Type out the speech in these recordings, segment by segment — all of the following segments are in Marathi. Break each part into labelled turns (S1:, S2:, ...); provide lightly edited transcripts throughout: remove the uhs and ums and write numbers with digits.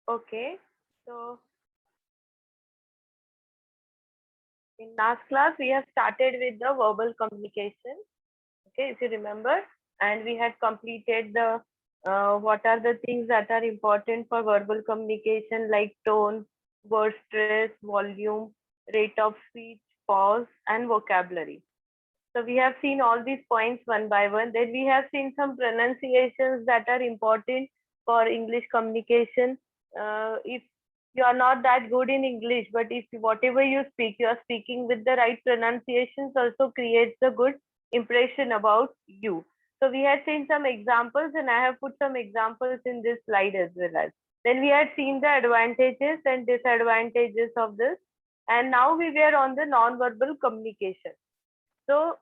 S1: Okay, so in last class we have started with the verbal communication. Okay, if you remember, and we had completed the what are the things that are important for verbal communication, like tone, word stress, volume, rate of speech, pause, and vocabulary. So we have seen all these points one by one. Then we have seen some pronunciations that are important for English communication. If you are not that good in English, but if whatever you speak, you are speaking with the right pronunciations, also creates a good impression about you. So we had seen some examples, and I have put some examples in this slide as well as. Then we had seen the advantages and disadvantages of this, and now we were on the non-verbal communication. So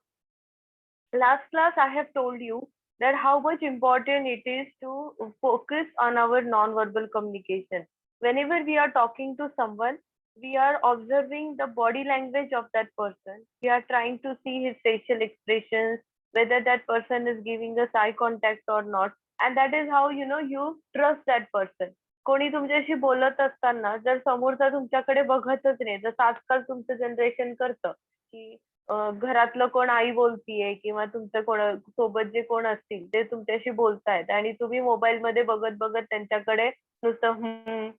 S1: last class I have told you that how much important it is to focus on our non-verbal communication. Whenever we are talking to someone, we are observing the body language of that person. We are trying to see his facial expressions, whether that person is giving us eye contact or not. And that is how you trust that person. कोणी तुमच्याशी बोलत असताना जर समोरचा तुमच्याकडे बघतच नाही, जसं आजकाल तुमचं जनरेशन करतं की घरातलं कोण आई बोलतीये किंवा तुमचं कोण सोबत जे कोण असतील ते तुमच्याशी बोलतायत आणि तुम्ही मोबाईल मध्ये बघत बघत त्यांच्याकडे नुसतं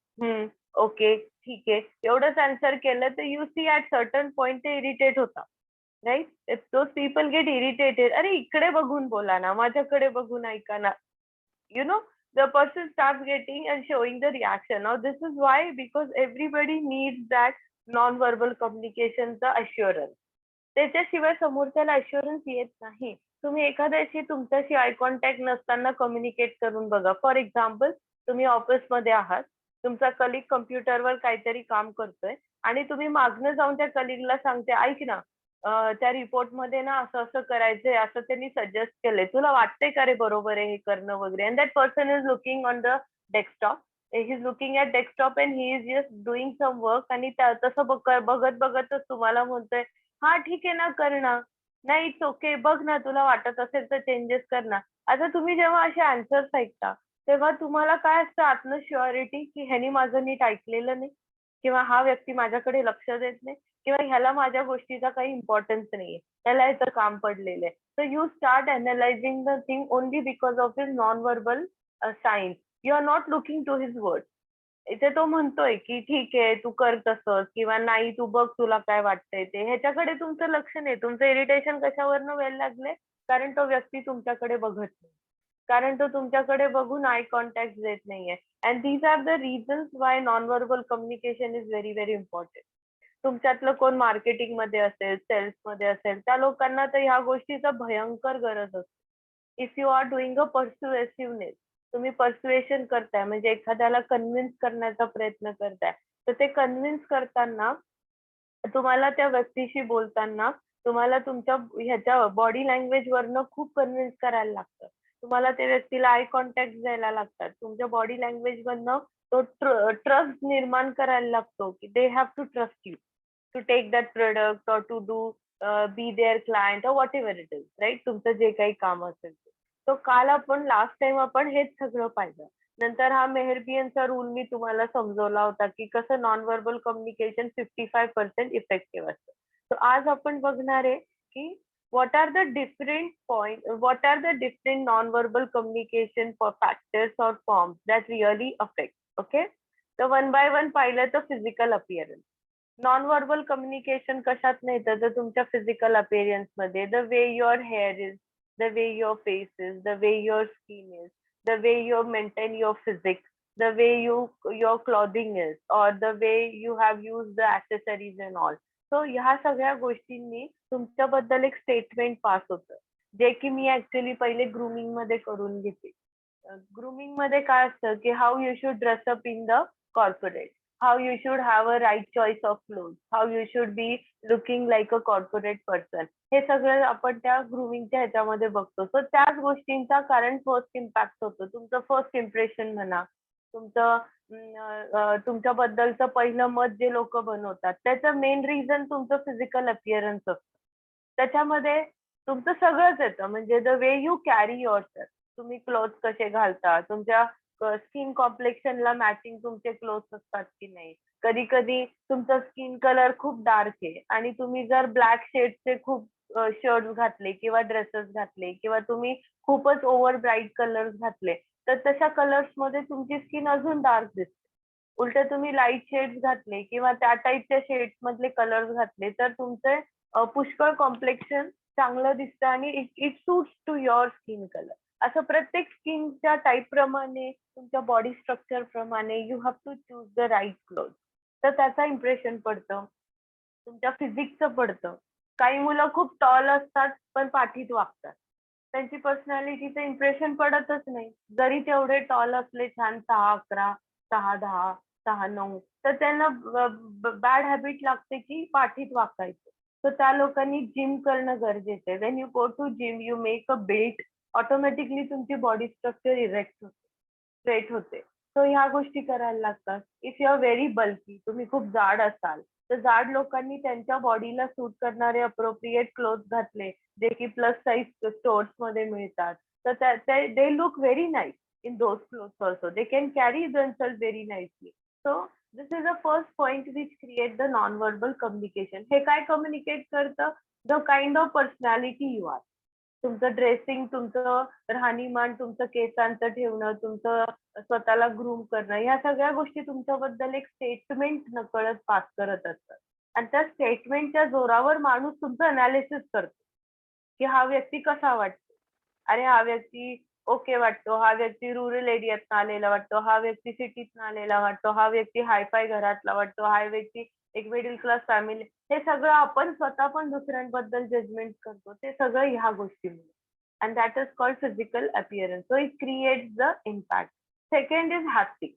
S1: ओके ठीक आहे एवढंच आन्सर केलं तर you see at certain point ते इरिटेट होता. Right, those people get irritated. अरे इकडे बघून बोला ना, माझ्याकडे बघून ऐका ना. you know the person starts getting and showing the reaction. Now this is why, because everybody needs that non-verbal communication, the assurance. त्याच्याशिवाय समोरच्याला अश्युरन्स येत नाही. तुम्ही एखाद्याशी तुमच्याशी आय कॉन्टॅक्ट नसताना कम्युनिकेट करून बघा. फॉर एक्झाम्पल, तुम्ही ऑफिसमध्ये आहात, तुमचा कलिग कम्प्युटरवर काहीतरी काम करतोय आणि तुम्ही मागनं जाऊन त्या कलिगला सांगते, ऐक ना, त्या रिपोर्टमध्ये ना असं असं करायचंय, असं त्यांनी सजेस्ट केलंय, तुला वाटतंय का रे बरोबर आहे हे करणं वगैरे. And that person is looking on the desktop, he is looking at desktop and he is just doing some work, आणि तसं बघत बघतच तुम्हाला म्हणतोय, हा ठीक आहे ना, कर ना, नाही इट्स ओके, बघ ना तुला वाटत असेल तर चेंजेस कर ना. आता तुम्ही जेव्हा असे आन्सर्स ऐकता तेव्हा तुम्हाला काय असतं आत्मश्युअरिटी, की ह्यानी माझं नीट ऐकलेलं नाही, किंवा हा व्यक्ती माझ्याकडे लक्ष देत नाही, किंवा ह्याला माझ्या गोष्टीचा काही इम्पॉर्टन्स नाहीये, त्याला याचं काम पडलेलं आहे. So you start analysing the thing only because of his non verbal signs. You are not looking to his word. इथे तो म्हणतोय की ठीक आहे तू कर तसंच, किंवा नाही तू बघ तुला काय वाटतंय ते, ह्याच्याकडे तुमचं लक्ष नाही. तुमचं इरिटेशन कशावरनं व्हायला लागलंय? कारण तो व्यक्ती तुमच्याकडे बघत नाही, कारण तो तुमच्याकडे बघून आय कॉन्टॅक्ट देत नाहीये. And these are the reasons why non verbal communication is very very important. तुमच्यातलं कोण मार्केटिंग मध्ये असेल, सेल्स मध्ये असेल, त्या लोकांना तर ह्या गोष्टीचा भयंकर गरज असते. If you are doing a persuasiveness, तुम्ही पर्सुएशन करताय म्हणजे एखाद्याला कन्व्हिन्स करण्याचा प्रयत्न करताय, तर ते कन्व्हिन्स करताना तुम्हाला त्या व्यक्तीशी बोलताना तुम्हाला तुमच्या ह्याच्या बॉडी लँग्वेज वरनं खूप कन्व्हिन्स करायला लागतं. तुम्हाला त्या व्यक्तीला आय कॉन्टॅक्ट द्यायला लागतात. तुमच्या बॉडी लँग्वेज मधनं तो ट्रस्ट निर्माण करायला लागतो, की they have to trust you to take that product और to do be their client और whatever it is, right, तुमचं जे काही काम असेल ते. तो काल आपण लास्ट टाइम आपण हेच सगळं पाहिलं. नंतर हा मेहरबियनचा रूल मी तुम्हाला समजवला होता, की कसं नॉन व्हर्बल कम्युनिकेशन 55% इफेक्टिव्ह असतं. तर आज आपण बघणार आहे की what are the different non-verbal communication for factors or forms that really affect. Okay, तर वन बाय वन पाहिलं तर physical appearance. Non verbal communication कशात नाही तर तुमच्या फिजिकल अपिअरन्स मध्ये, the way your hair is, the way your face is, the way your skin is, the way you maintain your physics, the way your clothing is, or the way you have used the accessories and all. So ह्या सगळ्या गोष्टींनी तुमच्याबद्दल एक स्टेटमेंट पास होतं, जे की मी ऍक्च्युली पहिले ग्रूमिंग मध्ये करून घेते. ग्रूमिंग मध्ये काय असतं की how you should dress up in the corporate, how you should have a right choice of clothes, how you should be looking like a corporate person. हे सगळं आपण त्या ग्रूमिंगच्या ह्याच्यामध्ये बघतो. सो त्याच गोष्टींचा कारण फर्स्ट इम्पॅक्ट होतो. तुमचं फर्स्ट इम्प्रेशन म्हणा, तुमच्याबद्दलचं पहिलं मत जे लोक बनवतात, त्याचं मेन रिझन तुमचं फिजिकल अपिअरन्स असतं. त्याच्यामध्ये तुमचं सगळंच येतं, म्हणजे the way you carry yourself, तुम्ही क्लोथ कसे घालता, तुमच्या स्किन कॉम्प्लेक्शनला मॅचिंग तुमचे क्लोथ्स असतात की नाही. कधी कधी तुमचा स्किन कलर खूप डार्क आहे आणि तुम्ही जर ब्लॅक शेडचे खूप शर्ट्स घातले किंवा ड्रेसेस घातले किंवा तुम्ही खूपच ओव्हर ब्राईट कलर्स घातले, तर तशा कलर्स मध्ये तुमची स्किन अजून डार्क दिसते. उलट तुम्ही लाईट शेड्स घातले किंवा त्या टाईपच्या शेड्स मधले कलर्स घातले तर तुमचे पुष्कळ कॉम्प्लेक्शन चांगलं दिसतं आणि it it suits to your skin colour. असं प्रत्येक स्किनच्या टाईप प्रमाणे, तुमच्या बॉडी स्ट्रक्चर प्रमाणे you have to choose the right cloth. तर त्याचा इम्प्रेशन पडतं. तुमच्या फिजिक्सचं पडतं. काही मुलं खूप टॉल असतात पण पाठीत वाकतात. त्यांची पर्सनॅलिटीचं इम्प्रेशन पडतच नाही. जरी तेवढे टॉल असले छान 6'11", 6'10", 6'9", तर त्यांना बॅड हॅबिट लागते की पाठीत वाकायचं. तर त्या लोकांनी जिम करणं गरजेचं आहे. When you go to gym you make a build, automatically तुमची बॉडी स्ट्रक्चर इरेक्ट होते, स्ट्रेट होते. सो ह्या गोष्टी करायला लागतात. If you are very bulky, तुम्ही खूप जाड असाल, तर जाड लोकांनी त्यांच्या बॉडीला सूट करणारे अप्रोप्रिएट क्लोथ घातले, जे की प्लस साईज स्टोर्स मध्ये मिळतात, तर they look very nice in those clothes also. They can carry themselves very nicely. So this is a first point which create the non verbal communication. हे काय कम्युनिकेट करतं? The kind of personality you are. तुमचं ड्रेसिंग, तुमचं राहणीमान, तुमचं केसांचं ठेवणं, तुमचं स्वतःला ग्रूम करणं, ह्या सगळ्या गोष्टी तुमच्याबद्दल एक स्टेटमेंट नकळत पास करत असतात. आणि त्या स्टेटमेंटच्या जोरावर माणूस तुमचं अनालिसिस करतो, की हा व्यक्ती कसा वाटतो. अरे हा व्यक्ती ओके वाटतो, हा व्यक्ती रुरल एरियातनं आलेला वाटतो, हा व्यक्ती सिटीतनं आलेला वाटतो, हा व्यक्ती हायफाय घरातला वाटतो, हा व्यक्ती एक मिडल क्लास फॅमिली. हे सगळं आपण स्वतः पण दुसऱ्यांबद्दल जजमेंट करतो. ते सगळं ह्या गोष्टीमुळे. And that is called physical appearance. So it creates the impact. Second is haptics.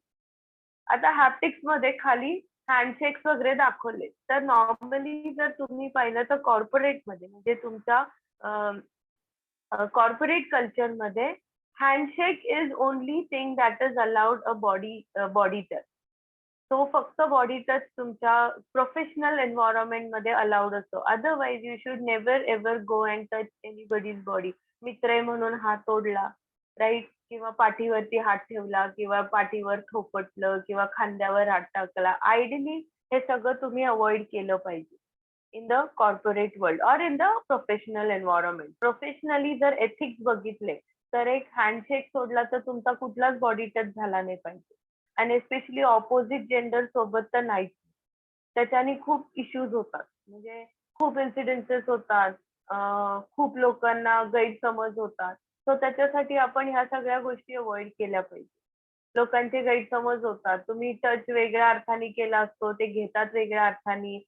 S1: आता हॅप्टिक्स मध्ये खाली हँडशेक्स वगैरे दाखवले. तर नॉर्मली जर तुम्ही पाहिलं तर कॉर्पोरेटमध्ये म्हणजे तुमच्या कॉर्पोरेट कल्चरमध्ये handshake is only thing that is allowed a body touch. तो फक्त बॉडी टच तुमच्या प्रोफेशनल एन्व्हायरमेंट मध्ये अलाउड असतो. Otherwise you should never ever go and touch anybody's body. मित्र आहे म्हणून हात ओढला, राईट, किंवा पाठीवरती हात ठेवला किंवा पाठीवर थोपटलं किंवा खांद्यावर हात टाकला. आयडियली हे सगळं तुम्ही अवॉइड केलं पाहिजे इन द कॉर्पोरेट वर्ल्ड और in the professional environment. Professionally जर एथिक्स बघितले तर एक हँडशेक सोडला तर तुमचा कुठलाच बॉडी टच झाला नाही पाहिजे. आणि स्पेशली ऑपोजिट जेंडर सोबत तर नाहीच. त्याच्याने खूप इश्यूज होतात. म्हणजे खूप इन्सिडेन्सेस होतात. खूप लोकांना गैरसमज होतात. सो त्याच्यासाठी आपण ह्या सगळ्या गोष्टी अव्हॉइड केल्या पाहिजे. लोकांचे गैरसमज होतात. तुम्ही टच वेगळ्या अर्थाने केला असतो, ते घेतात वेगळ्या अर्थाने,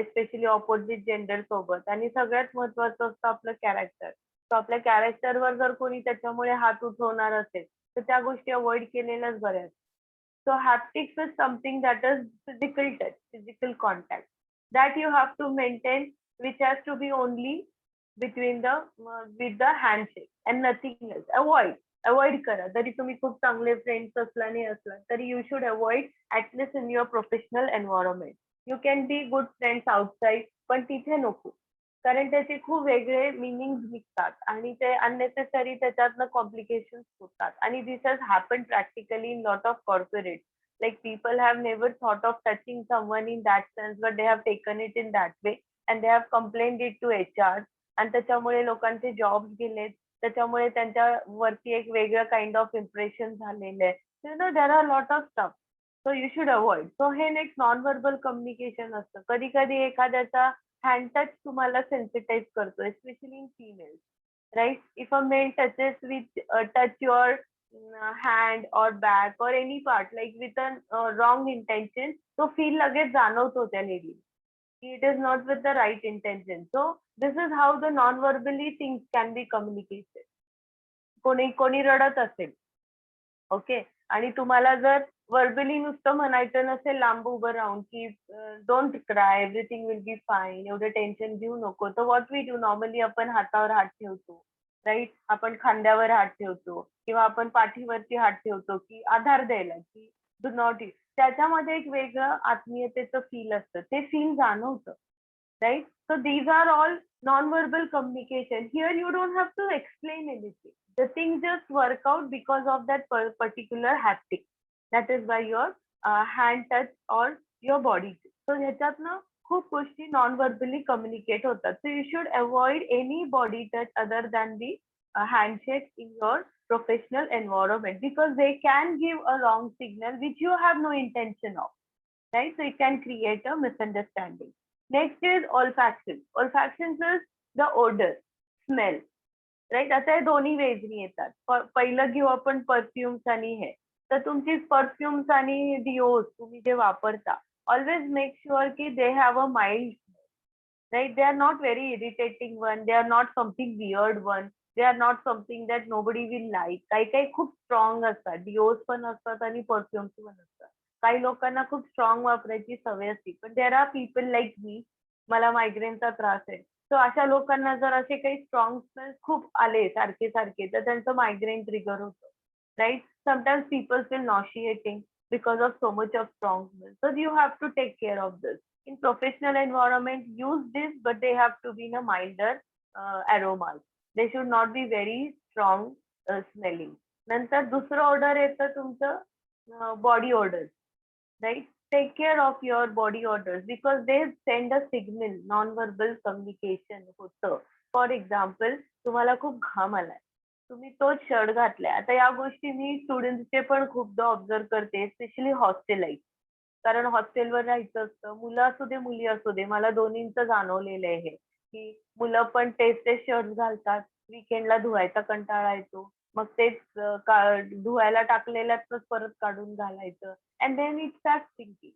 S1: स्पेशली ऑपोजिट जेंडर सोबत. आणि सगळ्यात महत्वाचं असतं आपलं कॅरेक्टर. सो आपल्या कॅरेक्टरवर जर कोणी त्याच्यामुळे हात उठवणार असेल, तर त्या गोष्टी अव्हॉइड केलेल्याच बऱ्या. So haptics is something that is physical touch, physical contact that you have to maintain, which has to be only between the with the handshake and nothing else. Avoid करा. जरी तुम्ही खूप चांगले फ्रेंड्स असला नाही असला तरी you should avoid at least in your professional environment. You can be good friends outside, पण तिथे नको. कारण त्याचे खूप वेगळे मीनिंग निघतात आणि ते अननेसेसरी त्याच्यातनं कॉम्प्लिकेशन्स होतात. आणि this has happen practically in lot of corporate. Like people have never thought of touching someone in that sense, but they have taken it in that way and they have complained it to HR. आणि त्याच्यामुळे लोकांचे जॉब्स गेलेत. त्याच्यामुळे त्यांच्या वरती एक वेगळं काइंड ऑफ इम्प्रेशन झालेलं आहे. You no there are lot of stuff. So you should avoid. So हे नेक्स्ट नॉन व्हर्बल कम्युनिकेशन असतं. कधी कधी एखाद्याचा hand touch तुम्हाला sensitize करतो, especially in females, right? If a male touches touch your hand or back or any part like with a wrong intention, तो feel लगेच जाणवतो त्या lady. It is not with the right intention. So this is how the non-verbally things can be communicated. कोणी रडत असेल, ओके, आणि तुम्हाला जर व्हर्बली नुसतं म्हणायचं नसेल लांब उभं राहून की don't cry, everything will be fine, एवढं टेन्शन घेऊ नको, तर व्हॉट वी डू नॉर्मली आपण हातावर हात ठेवतो, राईट, आपण खांद्यावर हात ठेवतो किंवा आपण पाठीवरती हात ठेवतो की आधार द्यायला की डू नॉट. त्याच्यामध्ये एक वेगळं आत्मीयतेचं फील असतं. ते फील जाणवतं. right? So these are all non-verbal communication. Here you don't have to explain anything. The things just work out because of that particular haptic. That is by your hand touch or your body touch. So ह्याच्यात ना खूप गोष्टी non-verbally communicate होतात. So you should avoid any body touch other than the handshake in your professional environment, because they can give a wrong signal which you have no intention of, right? So it can create a misunderstanding. Next is olfaction. Olfaction is the odor, smell, right. आता हे दोन्ही वेजनी येतात. पहिलं घेऊ आपण परफ्युम्स आणि हे. तर तुमची परफ्युम्स आणि डिओज तुम्ही जे वापरता, ऑलवेज मेक शुअर की they have a mild, right? They are not very irritating one. They are not something weird one. They are not something that nobody will like. काही काही खूप स्ट्रॉंग असतात. डिओज पण असतात आणि परफ्युम्स पण असतात. काही लोकांना खूप स्ट्रॉंग वापरायची सवय असते. पण देर आर पीपल लाईक मी, मला मायग्रेनचा त्रास आहे. सो अशा लोकांना जर असे काही स्ट्रॉंग स्मेल्स खूप आले सारखे सारखे, तर त्यांचं मायग्रेन ट्रिगर होतं, right? Sometimes people feel nauseating because of so much of strong smell. So you have to take care of this. In professional environment, use this, but they have to be in a milder aromas. They should not be very strong smelling. नंतर दुसरं ऑर्डर येतं तुमचं body order, right? Take care of your body orders because they send a signal, non-verbal communication होतं. फॉर एक्झाम्पल, तुम्हाला खूप घाम आलाय, तुम्ही तोच शर्ट घातलाय. आता या गोष्टी मी स्टुडंट्सचे पण खूपदा ऑब्झर्व करते, स्पेशली हॉस्टेल लाईफ. कारण हॉस्टेलवर राहायचं असतं, मुलं असू दे मुली असू दे, मला दोन्हींचं जाणवलेलं आहे हे, की मुलं पण तेच तेच शर्ट घालतात, विकेंडला धुवायचा कंटाळा येतो, मग तेच धुवायला टाकलेल्यातच परत काढून घालायचं. And then it start thinking,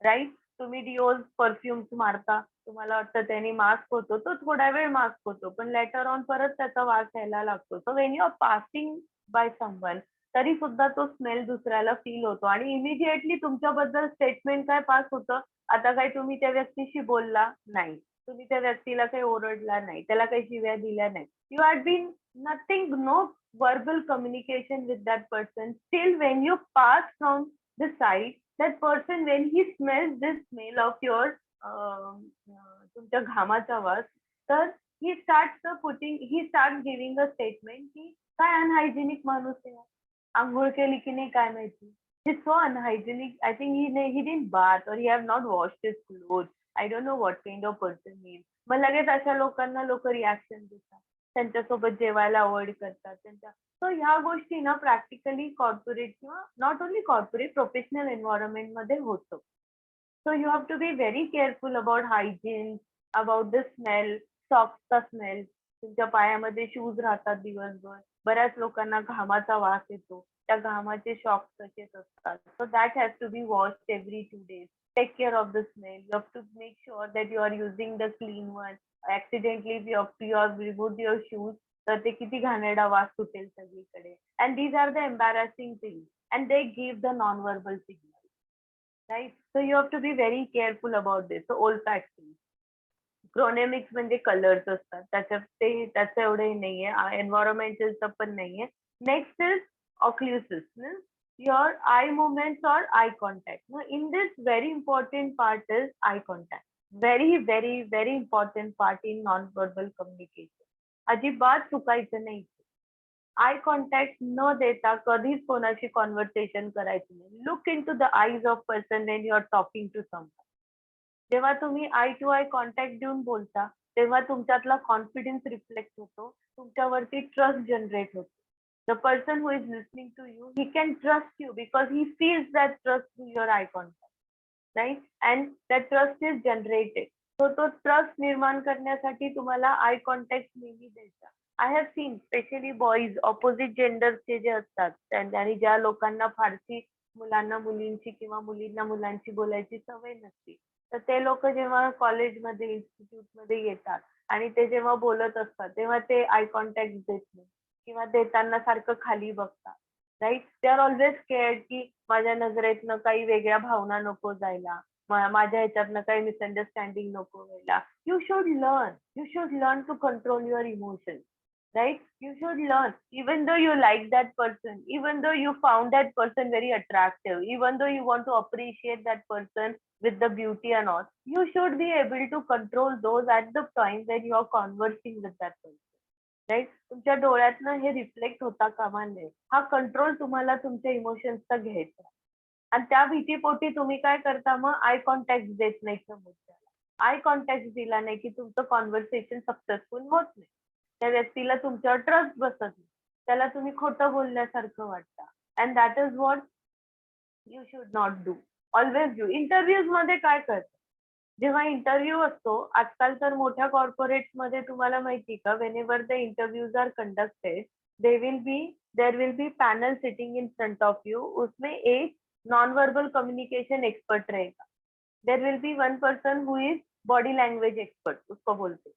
S1: right? तुम्ही डिओज परफ्युम्स मारता, तुम्हाला वाटतं त्याने मास्क होतो, तो थोडा वेळ मास्क होतो, पण लेटर ऑन परत त्याचा वास यायला लागतो. So when you are passing by someone, तरी सुद्धा तो स्मेल दुसऱ्याला फील होतो आणि इमिडिएटली तुमच्याबद्दल स्टेटमेंट काय पास होतं, आता काय तुम्ही त्या व्यक्तीशी बोलला नाही, तुम्ही त्या व्यक्तीला काही ओरडला नाही, त्याला काही शिव्या दिल्या नाही, you had been nothing, no verbal communication with that person. Still, when you pass from the side, that person, when he smells this smell of your तुमच्या घामाचा वास, तर he starts giving a statement की काय अनहायजेनिक माणूस आहे, आंघोळ केली की नाही काय माहिती. He's so unhygienic. I think he didn't bath or he have not washed his clothes. I don't know what kind of person he is. मग लगेच अशा लोकांना लोक रिॲक्शन देतात, त्यांच्यासोबत जेवायला अवॉइड करतात त्यांच्या. सो ह्या गोष्टी ना प्रॅक्टिकली कॉर्पोरेट किंवा not only corporate, professional environment मध्ये होतं. So you have to be very careful about hygiene, about the smell, सॉक्सचा स्मेल. तुमच्या पायामध्ये शूज राहतात दिवसभर, बऱ्याच लोकांना घामाचा वास येतो, त्या घामाचे शॉक्स तसेच असतात. So that has to be washed every 2 days. Take care of the smell. You have to make sure that you are using the clean one. Accidentally if you have removed your shoes, तर ते किती घाणेरडा वास सुटेल सगळीकडे. And these are the embarrassing things and they give the non-verbal signal, right? So you have to be very careful about this. So olfactory, chronemics म्हणजे कलर्स असतात, त्याच्यात ते त्याचं एवढं हे नाहीये, एन्व्हायरमेंटलचं पण नाहीये. Next is oculesics, your eye movements or eye contact. Now, in this, very important part is eye contact. Very, very, very important part in non-verbal communication. अजिबात चुकायचं नाही. आय कॉन्टॅक्ट न देता कधीच कोणाशी कॉन्व्हर्सेशन करायचं नाही. Look in to the eyes of person when you are talking to someone. जेव्हा तुम्ही आय टू आय कॉन्टॅक्ट देऊन बोलता, तेव्हा तुमच्यातला कॉन्फिडन्स रिफ्लेक्ट होतो, तुमच्यावरती ट्रस्ट जनरेट होतो. The person who is listening to you, he can trust you because he feels that trust through your eye contact, right? And that trust is generated. So तो ट्रस्ट निर्माण करण्यासाठी तुम्हाला आय कॉन्टॅक्ट नेहमी द्यायचा. I have seen specially boys, opposite जेंडरचे जे असतात आणि ज्या लोकांना फारशी मुलांना मुलींची किंवा मुलींना मुलांची बोलायची सवय नसते, तर ते लोक जेव्हा कॉलेजमध्ये इन्स्टिट्यूटमध्ये येतात आणि ते जेव्हा बोलत असतात, तेव्हा ते आय कॉन्टॅक्ट देत नाही किंवा देताना सारखं खाली बघतात, right? They are always cared की माझ्या नजरेतनं काही वेगळ्या भावना नको जायला, माझ्या ह्याच्यातनं काही मिसअंडरस्टँडिंग नको व्हायला. You should learn to control your emotions, right? You should learn, even though you like that person, even though you found that person very attractive, even though you want to appreciate that person, with the beauty and all, you should be able to control those at the time when you are conversing with that person. Right. तुमच्या डोळ्यातनं हे रिफ्लेक्ट होता कामा नये. हा कंट्रोल तुम्हाला तुमच्या इमोशन्सचा घ्यायचा. आणि त्या भीतीपोटी तुम्ही काय करता, मग आय कॉन्टॅक्ट देत नाही समोरच्याला. आय कॉन्टॅक्ट दिला नाही की तुमचं कॉन्व्हर्सेशन सक्सेसफुल होत नाही. त्या व्यक्तीला तुमच्यावर ट्रस्ट बसत नाही. त्याला तुम्ही खोटं बोलल्यासारखं वाटतं. And that is what you should not do. Always do. Interviews मध्ये काय करतात, जेव्हा इंटरव्ह्यू असतो, आजकाल तर मोठ्या कॉर्पोरेट्स मध्ये तुम्हाला माहिती का, whenever the interviews are conducted, there will be panel sitting in front of you. उसमें एक नॉन वर्बल कम्युनिकेशन एक्सपर्ट रहेगा. There will be one person who is body language expert, उसको बोलते.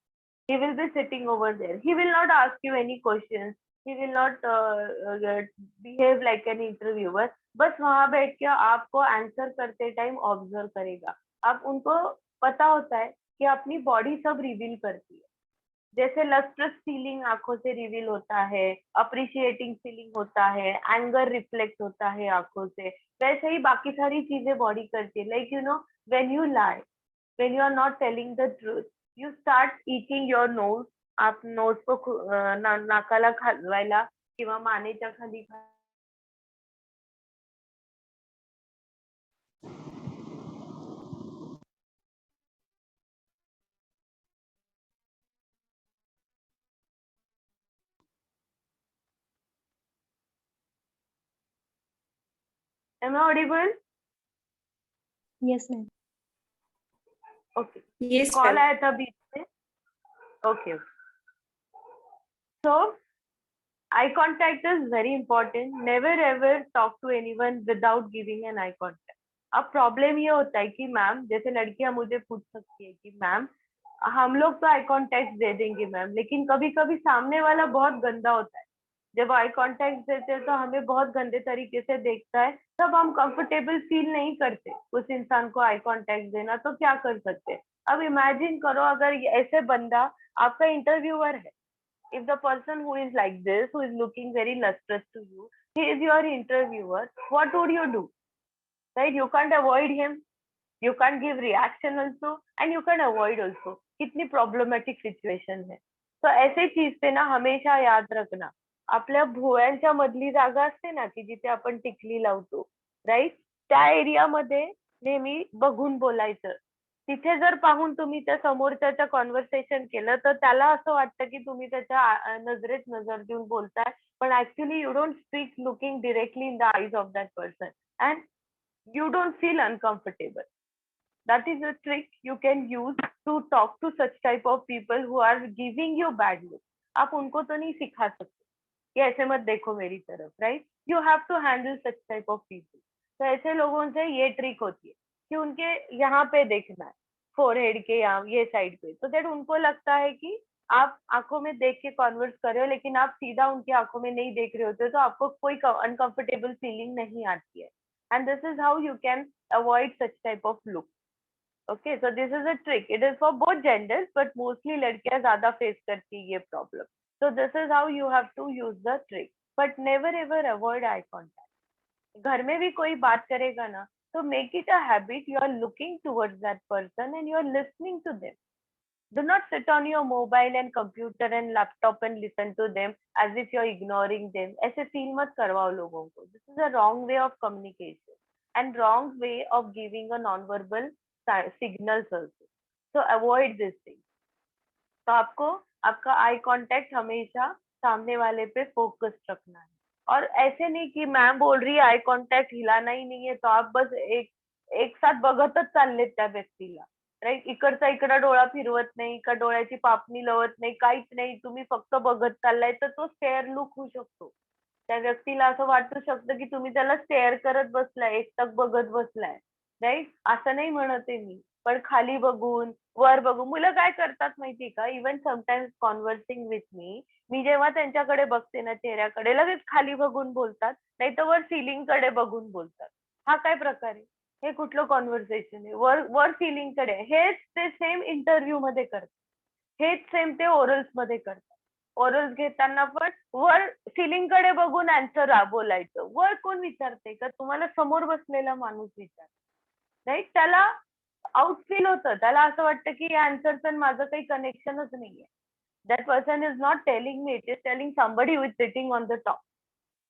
S1: He will be sitting over there. He will not ask you any questions. He will not behave like an interviewer. बस वहां बैठ के आपको आंसर करते टाइम ऑब्जर्व करेगा. अब उनको पता होता है कि अपनी बॉडी सब रिवील करती है. जैसे लस्ट्रस फीलिंग आंखों से रिवील होता है, अप्रिशिएटिंग फीलिंग होता है, एंगर रिफ्लेक्ट होता है आंखों से, वैसे ही बाकी सारी चीजें बॉडी करती है. Like you know, when you lie, when you are not telling the truth, you start eating your nose. आप नोज को नाकाला खाजवायला किंवा मानेच्या खाली Am I audible?
S2: Yes, ma'am.
S1: Okay.
S3: Yes,
S1: call
S3: ma'am.
S1: आया था बीच में. Okay. So eye contact is very important. Never ever talk to anyone without giving an eye contact. अब प्रॉब्लम ये होता है कि मैम, जैसे लड़कियां मुझे पूछ सकती है कि मैम हम लोग तो आई कॉन्टेक्ट दे देंगे मैम, लेकिन कभी कभी सामने वाला बहुत गंदा होता है. जब आई कॉन्टेक्ट देते हैं तो हमें बहुत गंदे तरीके से देखता है, तब हम कंफर्टेबल फील नहीं करते उस इंसान को आई कॉन्टेक्ट देना. तो क्या कर सकते हैं? अब इमेजिन करो, अगर ऐसे बंदा आपका इंटरव्यूअर है, if the person who is like this, who is looking very lustrous to you, he is your interviewer, what would you do? Right? You can't avoid him. You can't give reaction also, and you can avoid also. कितनी प्रॉब्लेमॅटिक सिच्युएशन है. तो ऐसे चीज पे ना हमेशा याद रखना, आपल्या भुवयांच्या मधली जागा असते ना की जिथे आपण टिकली लावतो, राईट, त्या एरियामध्ये नेहमी बघून बोलायचं. तिथे जर पाहून तुम्ही त्या समोरच्याच्या कॉन्व्हर्सेशन केलं तर त्याला असं वाटतं की तुम्ही त्याच्या नजरेत नजर देऊन बोलताय, पण actually you don't speak looking directly in the eyes of that person and you don't feel uncomfortable. That is a trick you can use to talk to such type of people who are giving you bad looks. आप उनको तो नहीं सिखा सकते कि ऐसे मत देखो मेरी तरफ, right? You have to handle such type of people. तो ऐसे लोगों से ये ट्रिक होती है कि उनके यहाँ पे देखना है, फोरहेड के यहाँ ये साइड पे, तो दैट उनको लगता है कि आप आंखों में देख के कॉन्वर्स कर रहे हो, लेकिन आप सीधा उनकी आंखों में नहीं देख रहे होते, तो आपको कोई अनकंफर्टेबल फीलिंग नहीं आती है. And this is how you can avoid such type of look. Okay, so this is a trick. It is for both genders, but mostly लड़कियां ज़्यादा face करती है ये problem. So this is how you have to use the trick. But never ever avoid eye contact. घर में भी कोई बात करेगा ना, तो make it a habit. You are looking towards that person and you are listening to them. Do not sit on your mobile and computer and laptop and listen to them as if you're ignoring them. ऐसे feel मत करवाओ लोगों को. This is a wrong way of communication and wrong way of giving a non-verbal signals also. So avoid this thing. तो आपको आपका आई कांटेक्ट हमेशा सामने वाले पे फोकस रखना है. और ऐसे नहीं कि मैम बोल रही है आई कांटेक्ट हिलाना ही नहीं है, तो आप बस एक साथ बघतच चाललेत त्या व्यक्तीला, राईट? इकडचा इकडा डोळा फिरवत नाही का, डोळ्याची पापणी लवत नाही, काहीच नाही, तुम्ही फक्त बघत चाललाय, तर तो स्टेअर लुक होऊ शकतो. त्या व्यक्तीला असं वाटू शकतं की तुम्ही त्याला स्टेअर करत बसलाय, एकटक बघत बसलाय, राईट? असं नाही म्हणत आहे मी, पण खाली बघून वर बघून. मुलं काय करतात माहिती का, इवन समटाइम्स कॉन्व्हर्सिंग विथ मी जेव्हा त्यांच्याकडे बघते ना चेहऱ्याकडे, लगेच खाली बघून बोलतात, नाही तर वर सिलिंग कडे बघून बोलतात. हा काय प्रकार आहे? हे कुठलं कॉन्व्हर्सेशन आहे? वर वर सिलिंग कडे. हेच ते सेम इंटरव्ह्यू मध्ये करतात, हेच सेम ते ओरल्स मध्ये करतात. ओरल्स घेताना पण वर सिलिंग कडे बघून आन्सर बोलायचं. वर कोण विचारते का? तुम्हाला समोर बसलेला माणूस विचार, राईट? त्याला आउट फील होतं. त्याला असं वाटतं की या आन्सरचं माझं काही कनेक्शनच नाहीये. That person is not telling me, it is telling somebody who is sitting on the top,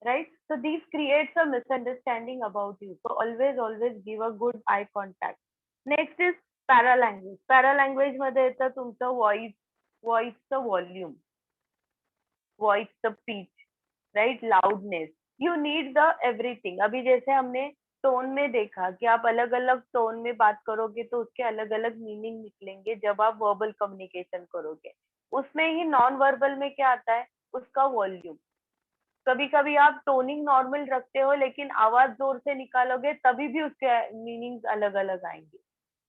S1: right? So these creates a misunderstanding about you. So always give a good eye contact. Next is paralanguage. Paralanguage मध्ये येतं तुमचं voiceचं volume, voiceचं pitch, right? Loudness. You need the everything. अभी जैसे हमने टोन में देखा कि आप अलग अलग टोन में बात करोगे तो उसके अलग अलग मीनिंग निकलेंगे जब आप वर्बल कम्युनिकेशन करोगे. उसमें ही नॉन वर्बल में क्या आता है, उसका वॉल्यूम. कभी कभी आप टोनिंग नॉर्मल रखते हो लेकिन आवाज जोर से निकालोगे तभी भी उसके मीनिंग अलग अलग आएंगे,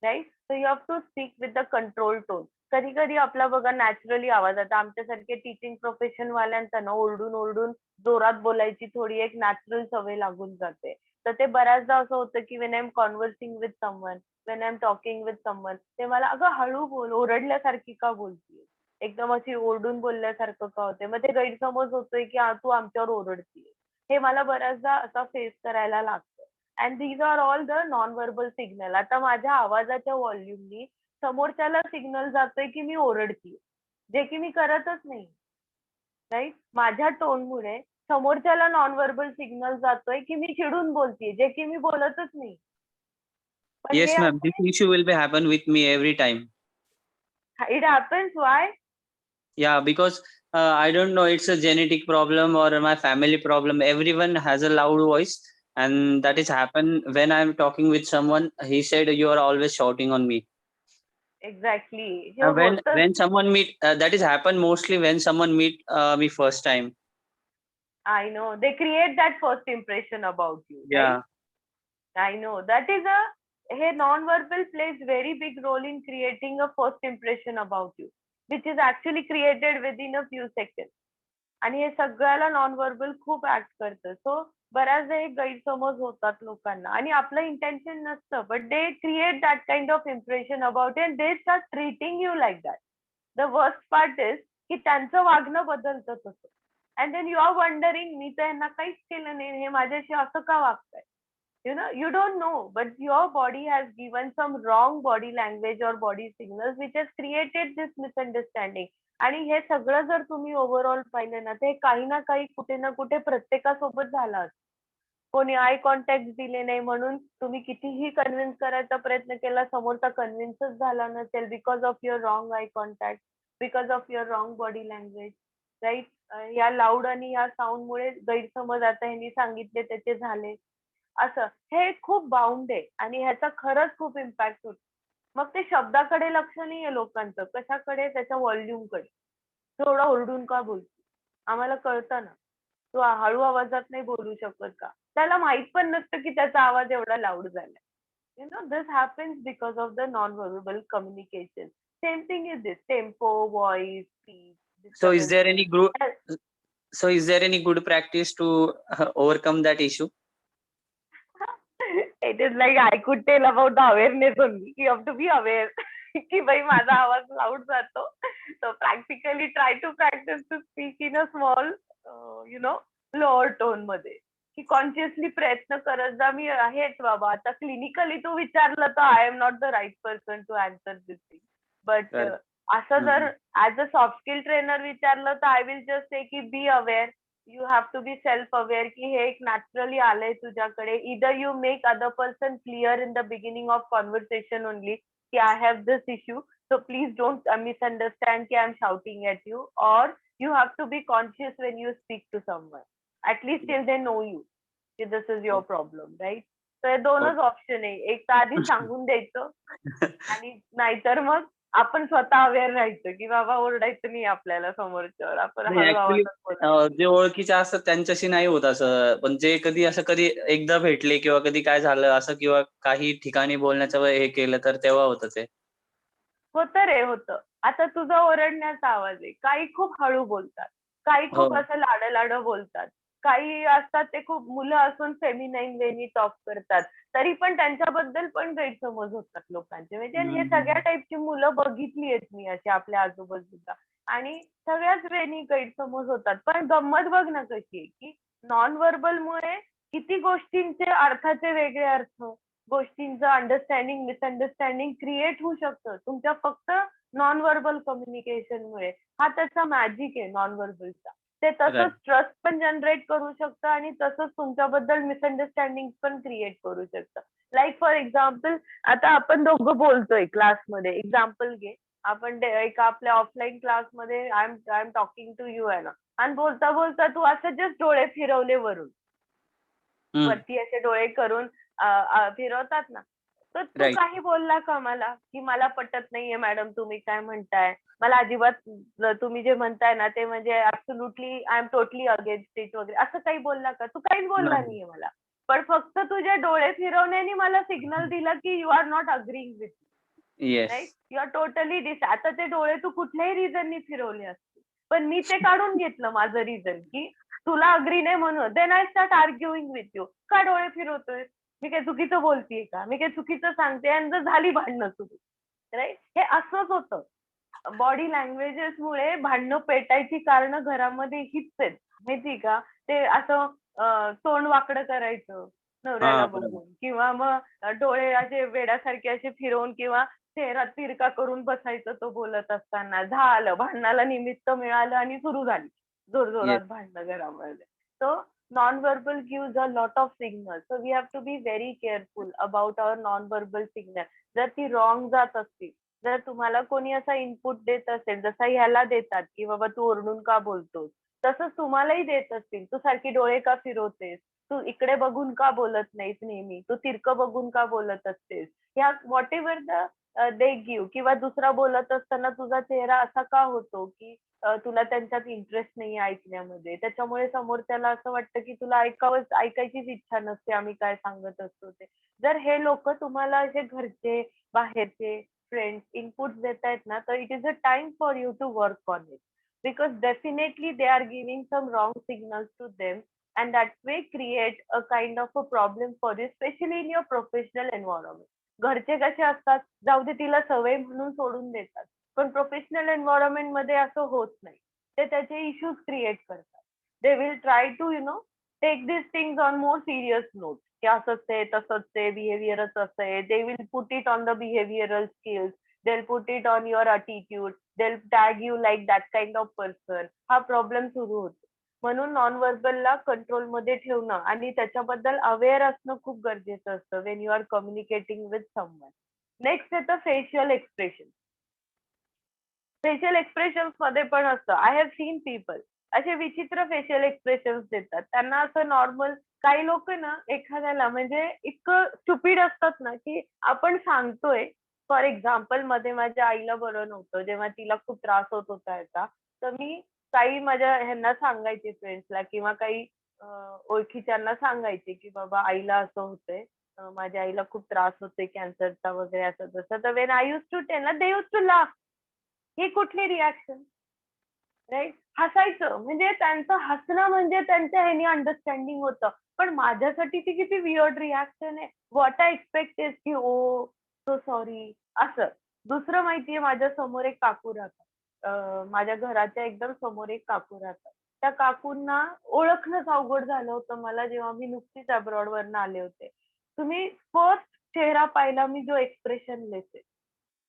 S1: right. So you have to speak with the control tone. कधी कधी आपला बघा नॅचरली आवाज, आता आमच्यासारखे टीचिंग प्रोफेशन वाल्यांचा ना ओरडून ओरडून जोरात बोलायची थोडी एक नॅचरल सवय लागून जाते. तर ते बऱ्याचदा असं होतं की when I am conversing with someone, when I am talking with someone, ते मला अगं हळू बोल, ओरडल्यासारखी का बोलतीये, एकदम अशी ओरडून बोलल्यासारखं का होते. मग ते गैरसमज होतोय की तू आमच्यावर ओरडतीये. हे मला बऱ्याचदा असा फेस करायला लागतं. And these are all the non verbal signal. आता माझ्या आवाजाच्या व्हॉल्यूमनी समोरच्याला सिग्नल जातोय की मी ओरडतीये, जे की मी करतच नाही, राईट. माझ्या टोनमुळे समोरच्याला नॉन व्हर्बल सिग्नल जातोय की मी चिडून बोलतीये, जे की मी बोलतच नाही. पण हे
S3: Yes, ma'am. This issue will be happen with me every time.
S1: It happens. Y?
S3: Yeah, because I don't know, it's a genetic problem or my family problem. Everyone has a loud voice, and that is happen when I'm talking with someone. He said you are always shouting on me.
S1: Exactly. हे
S3: When
S1: होतच.
S3: someone meet that is happen mostly when someone meet me first time.
S1: I know. They create that first impression about you, right?
S3: Yeah.
S1: I know. That is a हे non-verbal plays very big role in creating a first impression about you, which is actually created within a few seconds. आणि हे सगळ्याला नॉन व्हर्बल खूप ऍक्ट करतं. सो बऱ्याचदा हे गैरसमज होतात लोकांना आणि आपलं इंटेन्शन नसतं, but they create that kind of impression about and they start treating you like that. The worst part is की त्यांचं वागणं बदलतं तसं. And then you are wondering, मी तर यांना काहीच केलं नाही, हे माझ्याशी असं का वागताय. You don't know, but your body has given some wrong body language or body signals which has created this misunderstanding. आणि हे सगळं जर तुम्ही ओव्हरऑल पाहिलं ना, ते काही ना काही कुठे ना कुठे प्रत्येकासोबत झालं असतं. कोणी आय कॉन्टॅक्ट दिले नाही म्हणून तुम्ही कितीही कन्व्हिन्स करायचा प्रयत्न केला, समोरचा कन्व्हिन्सच झाला नसेल because of your wrong eye contact, because of your wrong body language, right. या लाऊड आणि या साऊंडमुळे गैरसमज आता ह्यांनी सांगितले त्याचे झाले. असं हे खूप बाउंड आहे आणि ह्याचा खरंच खूप इम्पॅक्ट होतो. मग ते शब्दाकडे लक्ष नाहीये लोकांचं, कशाकडे, त्याच्या व्हॉल्यूमकडे. थोडं ओरडून का बोलतो, आम्हाला कळतं ना, तू हळू आवाजात नाही बोलू शकत का. त्याला माहित पण नसतं की त्याचा आवाज एवढा लाऊड झालाय. This happens because of the non verbal communication. Same thing is this tempo, voice, speech.
S3: So is there any good practice to overcome that issue?
S1: It is like I could tell about the awareness only. You have to be aware की भाई माझा आवाज लाऊड जातो. So practically try to practice to speak in a small, lower tone मध्ये. की कॉन्शियसली प्रयत्न करत जा. मी आहेच बाबा. आता क्लिनिकली तू विचारलं तर I am not the right person to answer this thing. But असं जर as a soft skill trainer विचारलं तर आय विल जस्ट से की be aware. You have to be self aware की हे एक नॅचरली आलंय तुझ्याकडे. Either you make other person clear in the beginning of conversation only की I have this issue, so please don't misunderstand की I am shouting at you. Or you have to be conscious when you speak to someone, at least till they know you की this is your problem, right. तर हे दोनच ऑप्शन आहे. एक तर आधी सांगून द्यायचं आणि नाहीतर मग आपण स्वतः अवेअर राहायचं की बाबा ओरडायचं नाही आपल्याला समोरच्यावर, आपण हळू
S3: ऍक्च्युली
S1: आवाजात बोलायचं.
S3: जे ओळखीचे असतात त्यांच्याशी नाही होत असं, पण जे कधी एकदा भेटले किंवा कधी काय झालं असं किंवा काही ठिकाणी बोलण्याचं हे केलं तर तेव्हा होतं ते.
S1: होतं रे, होतं. आता तुझा ओरडण्याचा आवाज आहे. काही खूप हळू बोलतात, काही खूप
S3: हो.
S1: असं लाडं बोलतात, काही असतात ते खूप मुलं असून फेमिनाईन वेनी टॉक करतात. तरी पण त्यांच्याबद्दल पण गैरसमज होतात लोकांचे. म्हणजे हे सगळ्या टाईपची मुलं बघितली आहेत मी अशी आपल्या आजूबाजूला. आणि सगळ्याच वेनी गैरसमज होतात. पण गंमत बघ ना कशी आहे की नॉन व्हर्बल मुळे किती गोष्टींचे अर्थाचे वेगळे अर्थ, गोष्टींचं अंडरस्टँडिंग मिसअंडरस्टँडिंग क्रिएट होऊ शकतं तुमच्या फक्त नॉन व्हर्बल कम्युनिकेशनमुळे. हा त्याचा मॅजिक आहे नॉन व्हर्बलचा. ते तसंच
S3: Right.
S1: ट्रस्ट पण जनरेट करू शकतं आणि तसंच तुमच्याबद्दल मिसअंडरस्टँडिंग पण क्रिएट करू शकतं. लाईक फॉर एक्झाम्पल, आता आपण दोघं बोलतोय क्लासमध्ये, एक्झाम्पल घे. आपण एका आपल्या ऑफलाईन क्लासमध्ये I am talking to you आहे ना, आणि बोलता बोलता तू असं जस्ट डोळे फिरवले वरून,
S3: Hmm.
S1: वरती असे डोळे करून फिरवतात ना, तर तू
S3: Right.
S1: काही बोलला का मला, की मला पटत नाहीये मॅडम तुम्ही काय म्हणताय, मला अजिबात तुम्ही जे म्हणताय ना ते म्हणजे absolutely I am totally against it वगैरे, असं काही बोलला का? तू काहीच बोलला
S3: No.
S1: नाहीये मला, पण फक्त तुझे डोळे फिरवण्याने मला सिग्नल दिला की you are not agreeing with, right?
S3: Yes.
S1: You are totally आता ते डोळे तू कुठल्याही रिझननी फिरवले असते, पण मी ते काढून घेतलं माझं रिझन, की तुला अग्री नाही म्हणून. Then I start arguing with you. का डोळे फिरवतोय? मी काय चुकीचं बोलतीये का? मी काय चुकीचं सांगते? आणि जर झाली भांडणं सुरू, राईट? हे असंच होतं. बॉडी लँग्वेजेस मुळे भांडणं पेटायची कारणं घरामध्ये हीच आहेत, माहिती का? ते असं तोंड वाकडं करायचं नवऱ्याला
S3: बरोबर.
S1: बघून, किंवा मग डोळे असे वेड्यासारखे असे फिरवून किंवा चेहरा तिरका करून बसायचं तो बोलत असताना. झालं, भांडणाला निमित्त मिळालं आणि सुरू झाली
S3: Yes.
S1: जोरजोरात भांडणं घरामध्ये. So non-verbal gives a lot of signals. So we have to be very careful about our non-verbal signal. जर ती रॉंग जात असतील, जर तुम्हाला कोणी असा इनपुट देत असेल, जसा ह्याला देतात, की बाबा तू ओरडून का बोलतोस, तसंच तुम्हालाही देत असतील, तू सारखी डोळे का फिरवतेस, तू इकडे बघून का बोलत नाहीस नेहमी, तू तिरकं बघून का बोलत असतेस, ह्या what ever the they give, किंवा दुसरा बोलत असताना तुझा चेहरा असा का होतो, की तुला त्यांच्यात इंटरेस्ट नाही ऐकण्यामध्ये, त्याच्यामुळे समोरच्याला असं वाटतं की तुला ऐकायचीच इच्छा नसते आम्ही काय सांगत असतो ते. जर हे लोक तुम्हाला असे घरचे, बाहेरचे फ्रेंड्स इनपुट देत आहेत ना, तर it is a time for you to work on it, because definitely they are giving some wrong signals to them, and that way create a kind of a problem for you, especially in your professional environment. घरचे कसे असतात, जाऊ दे तिला सवय म्हणून सोडून देतात, पण प्रोफेशनल एन्व्हायरमेंट मध्ये असं होत नाही. ते त्याचे इश्यूज क्रिएट करतात. They will try to take this things on more serious note, की असंच आहे तसंच आहे, बिहेवियरच असं आहे. They will put it on the behavioural skills, they will put it on your attitude, they will tag you like that kind of person. हा प्रॉब्लेम सुरू होतो. म्हणून नॉन व्हर्बलला कंट्रोलमध्ये ठेवणं आणि त्याच्याबद्दल अवेअर असणं खूप गरजेचं असतं when you are communicating with someone. Next येतं फेशियल एक्सप्रेशन. फेशियल एक्सप्रेशन्स मध्ये पण असतं, आय हॅव सीन पीपल असे विचित्र फेशियल एक्सप्रेशन्स देतात. त्यांना असं नॉर्मल, काही लोक ना एखाद्याला म्हणजे इतकं स्टुपिड असतात ना, की आपण सांगतोय, फॉर एक्झाम्पल मध्ये माझ्या आईला बरं नव्हतं, जेव्हा तिला खूप त्रास होत होता याचा, तर मी काही माझ्या ह्यांना सांगायचे, फ्रेंड्सला किंवा काही ओळखीच्यांना सांगायचे, की बाबा आईला असं होतंय, माझ्या आईला खूप त्रास होतोय कॅन्सरचा वगैरे असं तसं. तर when I use to tell ना, दे यूज टू लाफ. ही कुठली रिॲक्शन, राईट? हसायचं म्हणजे त्यांचं हसणं म्हणजे त्यांच्या ह्यानी अंडरस्टँडिंग होतं. पण माझ्यासाठी ती किती वियर्ड रिॲक्शन आहे. व्हॉट आय एक्सपेक्ट इज की ओ सो सॉरी असं. दुसरं माहितीये, माझ्या समोर एक काकू राहतात. माझ्या घराच्या एकदम समोर एक काकू राहतात. त्या काकूंना ओळखणंच अवघड झालं होतं मला, जेव्हा मी नुकतीच अब्रॉड वरनं आले होते. तुम्ही फर्स्ट चेहरा पाहिला मी, जो एक्सप्रेशनलेस आहे.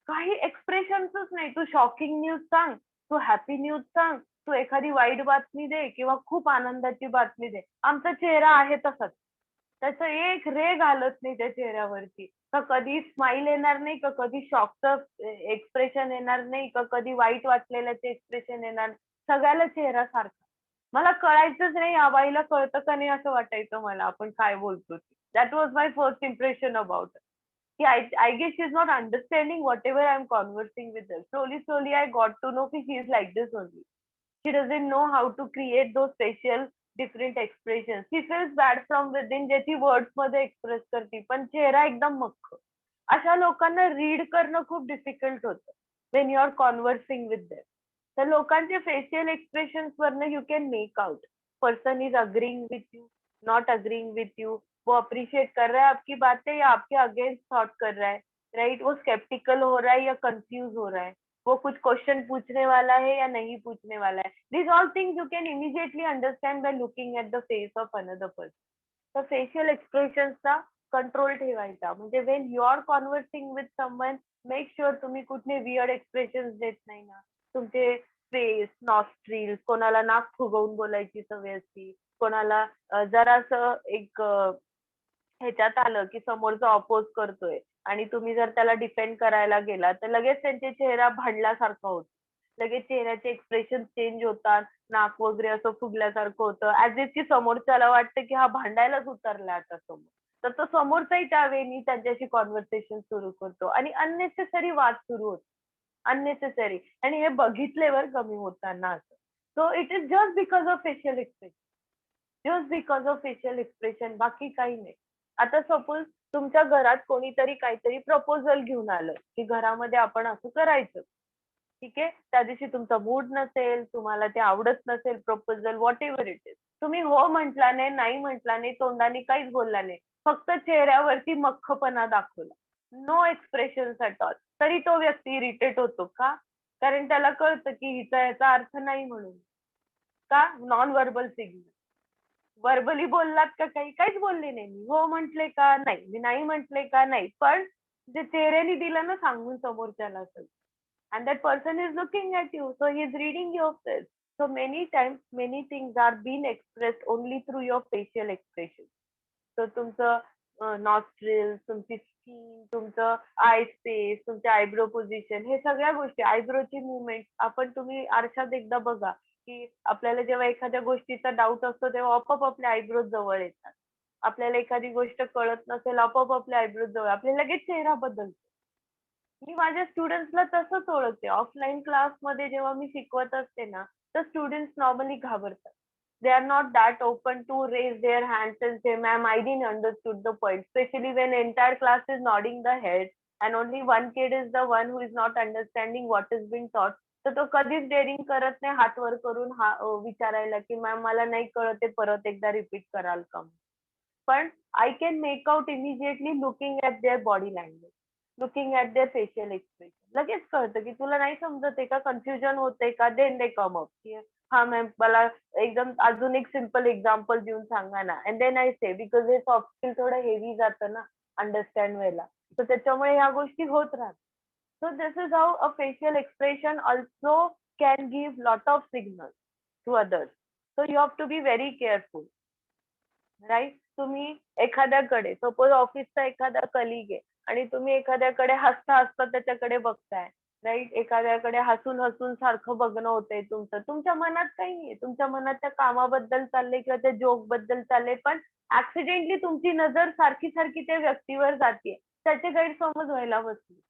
S1: काही एक्सप्रेशन्सच नाही. तू शॉकिंग न्यूज सांग, तू हॅपी न्यूज सांग, तू एखादी वाईट बातमी दे किंवा खूप आनंदाची बातमी दे, आमचा चेहरा आहे तसाच. त्याचं एक रे घालत नाही त्या चेहऱ्यावरती. का कधी स्माइल येणार नाही, का कधी शॉकचं एक्सप्रेशन येणार नाही, का कधी वाईट वाटलेल्याचे एक्सप्रेशन येणार नाही. सगळ्याला चेहरा सारखा. मला कळायचंच नाही, या बाईला कळतं का नाही असं वाटायचं मला, आपण काय बोलतो ते. That was my first impression about. I guess she's not understanding whatever I'm conversing with her. Slowly, I got to know that she is like this only. She doesn't know how to create those facial different expressions. She feels bad from within, जे ती words मध्ये express करते, पण चेहरा एकदम मख्ख. अशा लोकांना रीड करणं खूप डिफिकल्ट होतं when you are conversing with them. तर लोकांचे फेशियल एक्सप्रेशन्स वरनं you can make out person is agreeing with you, not agreeing with you, वो अप्रिशिएट कर रहा है आपकी बातें या आपके अगेंस्ट थॉट कर रहा है, राइट? वो स्केप्टिकल हो रहा है या कंफ्यूज हो रहा है, वो कुछ क्वेश्चन पूछने वाला है या नहीं पूछने वाला है. These all things you can immediately understand by looking at the face of another person. तर फेशियल एक्सप्रेशन्सचा कंट्रोल ठेवायचा. म्हणजे when you are conversing with someone, make sure तुम्ही कुठले वियर्ड एक्सप्रेशन देत नाही ना. तुमचे फेस, नॉस्ट्रिल्स, कोणाला नाक फुगवून बोलायची सवय असते, कोणाला जरासं एक ह्याच्यात आलं की समोरचा अपोज करतोय आणि तुम्ही जर त्याला डिफेंड करायला गेला तर लगेच त्यांचे चेहरा भांडल्यासारखा होतो. लगेच चेहऱ्याचे एक्सप्रेशन चेंज होतात, नाक वगैरे असं फुगल्यासारखं होतं. ऍज इफ की समोरच्याला वाटतं की हा भांडायलाच उतरला आता समोर. तर तो समोरचाही त्या वेळी त्यांच्याशी कॉन्व्हर्सेशन सुरू करतो आणि अननेसेसरी वाद सुरू होतो. अननेसेसरी. आणि हे बघितल्यावर कमी होताना असं. So it is just because of facial expression. Just because of facial expression, बाकी काही नाही. आता सपोज तुमच्या घरात कोणीतरी काहीतरी प्रपोजल घेऊन आलं की घरामध्ये आपण असं करायचं. ठीक आहे. त्या दिवशी तुमचा मूड नसेल, तुम्हाला ते आवडत नसेल proposal, what ever it is. तुम्ही हो म्हटला नाही म्हटला नाही, तोंडाने काहीच बोलला नाही. फक्त चेहऱ्यावरती मख्खपणा दाखवला. No expressions at all. तरी तो व्यक्ती इरिटेट होतो का? कारण त्याला कळतं की हिचा याचा अर्थ नाही म्हणून. का? Non verbal signal. व्हर्बली बोललात का काही? काहीच बोलले नाही मी. हो म्हटले का? नाही. मी नाही म्हटले का? नाही. पण जे चेहऱ्याने दिलं ना सांगून समोरच्याला असेल. And that person is looking at you, so he is reading your face. So many times, many things are being expressed only through your facial expression. So तुमचं नॉस्ट्रिल, तुमची स्किन, तुमचं आय स्पेस, तुमचे आयब्रो पोझिशन, हे सगळ्या गोष्टी, आयब्रोची मुवमेंट, आपण तुम्ही आरशात एकदा बघा की आपल्याला जेव्हा एखाद्या गोष्टीचा डाऊट असतो तेव्हा आपोआप आपले आयब्रोज जवळ येतात. आपल्याला एखादी गोष्ट कळत नसेल, आपोआप आपले आयब्रोज जवळ, आपल्याला लगेच चेहरा बदलतो. मी माझ्या स्टुडंट्सला तसंच ओळखते. ऑफलाईन क्लासमध्ये जेव्हा मी शिकवत असते ना, तर स्टुडंट्स नॉर्मली घाबरतात. They are not that open to raise their hands and say, "Ma'am, I didn't understood the point." Especially when entire class is nodding the head and only one kid is the one who is not understanding what is being taught. तर तो कधीच डेअरिंग करत नाही हात वर करून विचारायला की मॅम मला नाही कळत आहे, परत एकदा रिपीट कराल का? पण I can make out immediately looking at there body language, looking at there facial expression. लगेच कळतं की तुला नाही समजत आहे का, कन्फ्युजन होतंय का? देन दे कम अप की हा मॅम मला एकदम अजून एक सिम्पल एक्झाम्पल देऊन सांगा ना. And then I say, because हे सॉफ्ट स्किल थोडं हेवी जातं ना अंडरस्टँड व्हायला. तर त्याच्यामुळे ह्या गोष्टी होत राहतात. So this is how a facial expression also can give lot of signal to others. So you have to be very careful. Right. तुम्ही एखाद्याकडे सपोज ऑफिसचा एखादा कलिग आहे आणि तुम्ही एखाद्याकडे हसता हसता त्याच्याकडे बघताय. राईट. एखाद्याकडे हसून हसून सारखं बघणं होतंय तुमचं. तुमच्या मनात काही नाहीये. तुमच्या मनात त्या कामाबद्दल चाललंय किंवा त्या जोक बद्दल चाललंय, पण ऍक्सिडेंटली तुमची नजर सारखी सारखी त्या व्यक्तीवर जाते. त्याचे गैरसमज व्हायला बसले.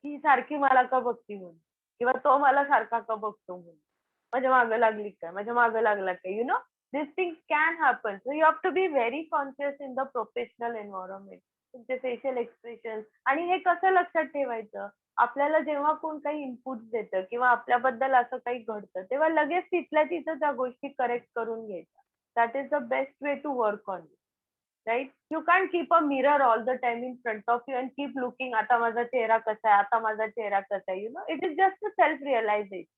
S1: ही सारखी मला का बघती म्हणून, किंवा तो मला सारखा का बघतो म्हणून. माझ्या मागं लागली काय? माझ्या मागं लागला काय? You know, these things can happen. So you have to be very conscious in the professional environment. तुमचे फेशियल एक्सप्रेशन. आणि हे कसं लक्षात ठेवायचं? आपल्याला जेव्हा कोण काही इनपुट देतं किंवा आपल्याबद्दल असं काही घडतं, तेव्हा लगेच तिथल्या तिथं त्या गोष्टी करेक्ट करून घ्यायच्या. That is the best way to work on it. Right. You can keep a mirror all the time in front of you and keep looking, आता माझा चेहरा कसा आहे, आता माझा चेहरा कसा आहे. You know, it is just a self realisation.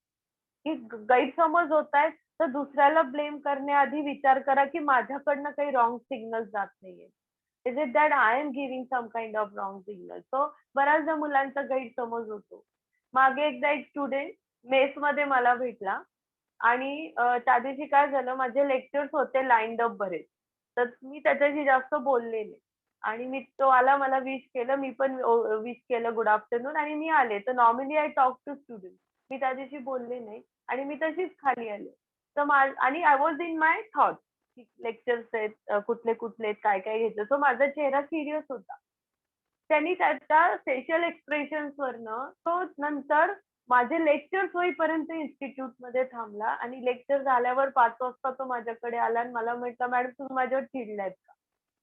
S1: की गैरसमज होत आहेत तर दुसऱ्याला ब्लेम करण्याआधी विचार करा की माझ्याकडनं काही रॉंग सिग्नल जात नाहीये. Is it that I am giving some kind of wrong signal? So बऱ्याचदा मुलांचा गैरसमज होतो. मागे एकदा एक स्टुडंट मेसमध्ये मला भेटला आणि त्या दिवशी काय झालं, माझे लेक्चर्स होते लाईन्ड अप बरेच. तर मी त्याच्याशी जास्त बोलले नाही. आणि तो आला, मला विश केलं, मी पण विश केलं गुड आफ्टरनून आणि मी आले. तर normally I talk to student. मी त्या दिवशी बोलले नाही आणि मी तशीच खाली आले. तर आणि I was in my thought की लेक्चर्स आहेत, कुठले कुठले आहेत, काय काय घ्यायचं. सो माझा चेहरा सिरियस होता. त्यांनी त्याच्या फेशियल एक्सप्रेशन्स वरनं तो नंतर माझे लेक्चर्स होईपर्यंत इन्स्टिट्यूटमध्ये थांबला आणि लेक्चर झाल्यावर 5 वाजता तो माझ्याकडे आला आणि मला म्हटला, "मॅडम तुम्ही माझ्यावर चिडलायत का?"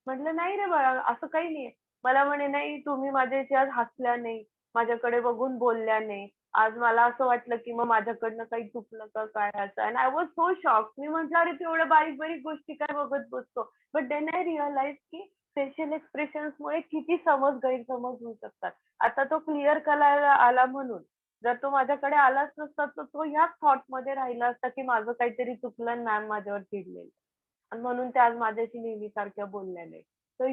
S1: म्हटलं, "नाही रे बाळा, असं काही नाहीये." मला म्हणे, "नाही, तुम्ही माझ्याशी आज हसल्या नाही, माझ्याकडे बघून बोलल्या नाही. आज मला असं वाटलं की मग माझ्याकडनं काही चुकलं का काय असं." And I was so shocked. मी म्हटलं, "अरे तू एवढ्या बारीक-बारीक गोष्टी काय बघत बसतो?" बट देन आय रिअलाइज की फेशियल एक्सप्रेशन्समुळे किती गैरसमज होऊ शकतात. आता तो क्लिअर करायला आला म्हणून. जर तो माझ्याकडे आलाच नसता तर तो ह्याच थॉटमध्ये राहिला असता की माझं काहीतरी चुकलं आणि मॅम माझ्यावर चिडलेले आणि म्हणून ते आज माझ्याशी नेहमीसारख्या बोलल्या नाही. So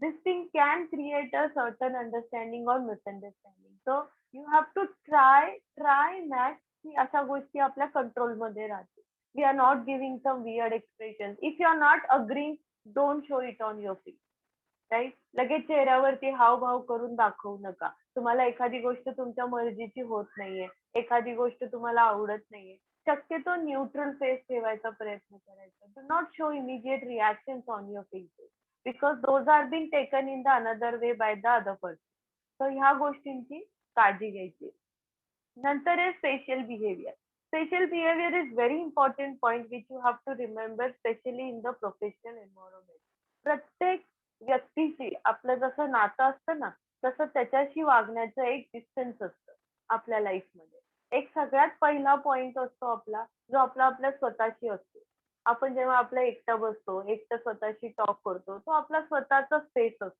S1: this thing can create a certain understanding or misunderstanding. So you have to try max की अशा गोष्टी आपल्या control मध्ये राहतील. We are not giving some weird expressions. If you are not agreeing, don't show it on your face. Right. लगेच चेहऱ्यावरती हावभाव करून दाखवू नका. तुम्हाला एखादी गोष्ट तुमच्या मर्जीची होत नाहीये, एखादी गोष्ट तुम्हाला आवडत नाहीये, शक्यतो न्यूट्रल फेस ठेवायचा प्रयत्न करायचा. Do not show immediate reactions on your faces because those are been taken in the another way by the other person. So ह्या गोष्टींची काळजी घ्यायची. नंतर आहे special behaviour. Special behavior is very important point which you have to remember, especially in the professional environment. प्रत्येक व्यक्तीशी आपलं जसं नातं असतं ना, तसं त्याच्याशी वागण्याचं एक डिस्टन्स असतं आपल्या लाईफमध्ये. एक सगळ्यात पहिला पॉइंट असतो आपला, जो आपल्या स्वतःशी असतो. आपण जेव्हा आपलं एकटं बसतो, एकटं स्वतःशी टॉक करतो, तो आपला स्वतःचा स्पेस असतो.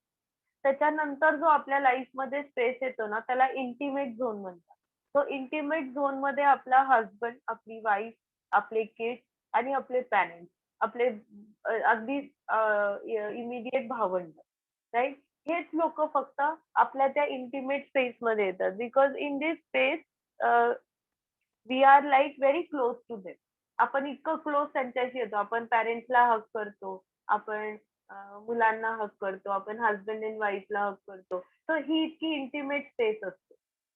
S1: त्याच्यानंतर जो आपल्या लाईफमध्ये स्पेस येतो ना, त्याला इंटिमेट झोन म्हणतात. तो इंटिमेट झोन मध्ये आपला हजबंड, आपली वाईफ, आपले किड्स आणि आपले पॅरेंट्स, आपले अगदी इमिडिएट भावंड, राईट. हेच लोक फक्त आपल्या त्या इंटिमेट स्पेस मध्ये येतात. Because in this space we are like very close to them. आपण इतकं क्लोज त्यांच्याशी येतो. आपण पॅरेंट्सला हक करतो, आपण मुलांना हक करतो, आपण हजबंड अँड वाईफला हक करतो. तर ही इतकी इंटिमेट स्पेस असते.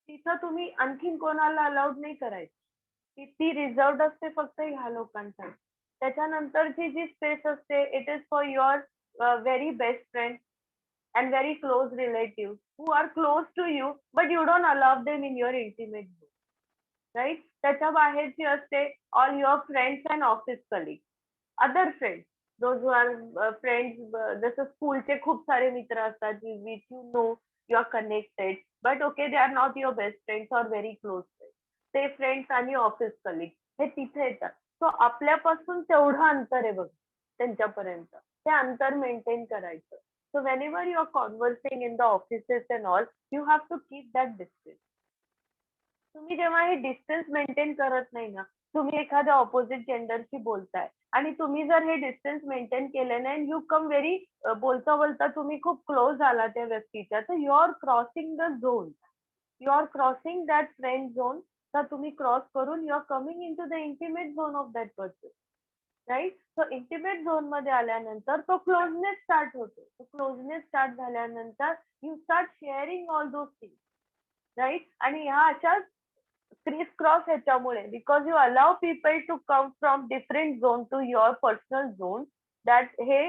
S1: तिथं तुम्ही आणखीन कोणाला अलाउड नाही करायची. ती रिझर्वड असते फक्त ह्या लोकांसाठी. त्याच्यानंतरची जी स्पेस असते, it is for your very best friend and very close relative who are close to you, but you don't allow them in your intimate zone, right. त्याच्या बाहेरची असते all your friends and office colleague, other friends, those who are friends. जसं स्कूलचे खूप सारे मित्र असतात with you know you are connected, but okay they are not your best friends or very close friends. ते फ्रेंड्स आणि ऑफिस कलिग हे तिथे येतात. सो आपल्यापासून तेवढं अंतर आहे बघ त्यांच्यापर्यंत, ते अंतर मेंटेन करायचं. So whenever you are conversing in the offices and all, you have to keep that distance. तुम्ही जेव्हा हे डिस्टन्स मेंटेन करत नाही ना, तुम्ही एखाद्या ऑपोजिट जेंडरशी बोलताय आणि तुम्ही जर हे डिस्टन्स मेंटेन केलं नाही, यू कम व्हेरी, बोलता बोलता तुम्ही खूप क्लोज आला त्या व्यक्तीच्या, तर you are crossing the zone, you are crossing that friend zone. तर तुम्ही क्रॉस करून you are coming in to the intimate zone of that person, right. So intimate zone मध्ये आल्यानंतर तो क्लोजनेस स्टार्ट होतो. तो क्लोजनेस स्टार्ट झाल्यानंतर you start sharing all those things, right. आणि ह्या अशा क्रिस क्रॉस ह्याच्यामुळे, because you allow people to come from different zone to your personal zone, that हे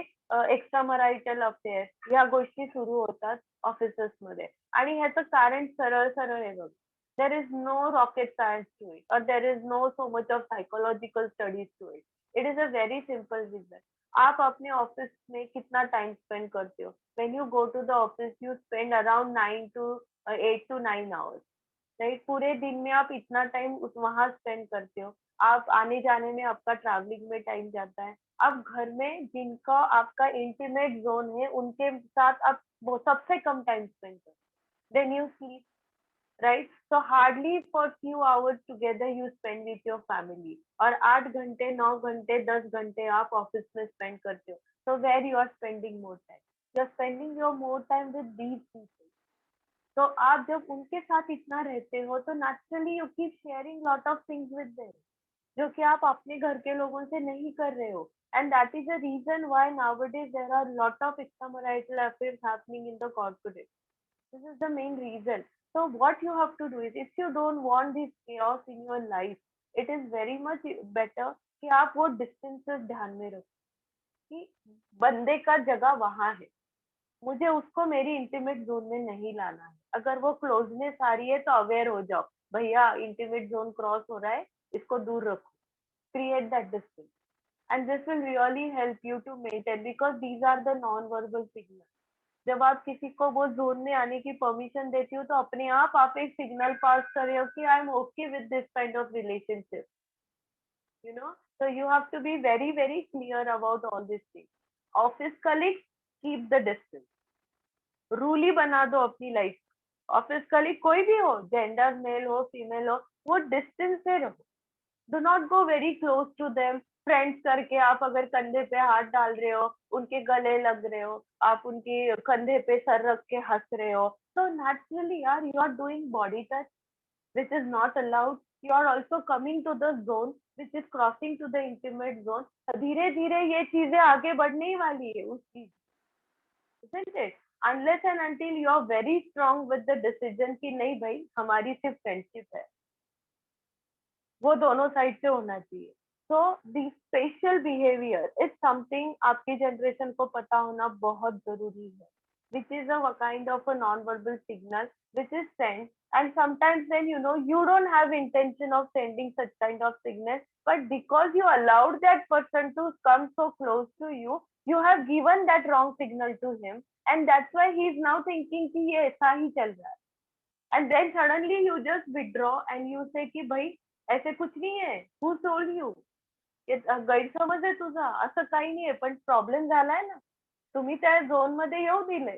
S1: एक्स्ट्रा मरायटल अफेअर ह्या गोष्टी सुरू होतात ऑफिसेस मध्ये. आणि ह्याचं कारण सरळ सरळ आहे बघ. There is no rocket science to it, और there is no so much of psychological studies to it. It is a very simple reason. आप अपने ऑफिस में कितना टाइम स्पेंड करते हो? When you go to the office, you spend around 8 to 9 hours, right. पूरे दिन में आप इतना टाइम वहां स्पेंड करते हो. आप आने जाने में आपका ट्रैवलिंग में टाइम जाता है. आप घर में जिनका आपका इंटीमेट जोन है उनके साथ आप सबसे कम टाइम स्पेंड करते हो. Then you sleep, right. So hardly for few hours together you spend with your family. और 8 घंटे 9 घंटे 10 घंटे आप ऑफिस में स्पेंड करते हो. So where you are spending more time? You are spending your more time with these people. तो आप जब उनके साथ इतना रहते हो, तो naturally you keep sharing lot of things with them, जो कि आप अपने घर के लोगों से नहीं कर रहे हो. And that is the reason why nowadays there are lot of extramarital affairs happening in the corporate. This is the main reason. So what you have to do is, if you don't want this chaos in your life, it is very much better कि आप वो distances ध्यान में रखो कि बंदे का जगह वहां है, मुझे उसको मेरी इंटीमेट जोन में नहीं लाना है. अगर वो क्लोजनेस आ रही है तो अवेयर हो जाओ, भैया इंटीमेट जोन क्रॉस हो रहा है, इसको दूर रखो. Create that distance and this will really help you to maintain, because these are the non verbal signal. जब आप किसी को वो जोन में आने की परमिशन देती हो, तो अपने आप एक सिग्नल पास कर रहे हो कि आई am okay with this kind of relationship, you know. So you have to be very very clear about all these things. Office colleagues, keep the distance. Rule ही बना दो अपनी लाइफ. ऑफिस कलीग कोई भी हो, जेंडर मेल हो फीमेल हो, वो डिस्टेंस से रहो. Do not go very close to them. Friends करके आप अगर कंधे पे हाथ डाल रहे हो, उनके गले लग रहे हो, आप उनके कंधे पे सर रख के हंस रहे हो, तो नेचुरली यार you are doing body touch which is not allowed. You are also coming to the zone which is crossing to the intimate zone. धीरे धीरे ये चीजें आगे बढ़ने ही वाली है उस चीज, isn't it? Unless and until you are very strong with the decision कि नहीं भाई हमारी सिर्फ फ्रेंडशिप है, वो दोनों साइड से होना चाहिए. So the special behaviour is something आपकी जनरेशन को पता होना बहुत जरूरी है, which is a kind of a non-verbal signal which is sent, and sometimes then you don't have intention of sending such kind of signal, but because you allowed that person to come so close to you, you have given that wrong signal to him, and that's why he is now thinking कि ये ऐसा ही चल रहा है, and then suddenly you just withdraw and you say कि भाई ऐसे कुछ नहीं है, who told you, गैरसमज आहे तुझा, असं काही नाहीये, पण प्रॉब्लेम झालाय ना, तुम्ही त्या झोन मध्ये येऊ दिले,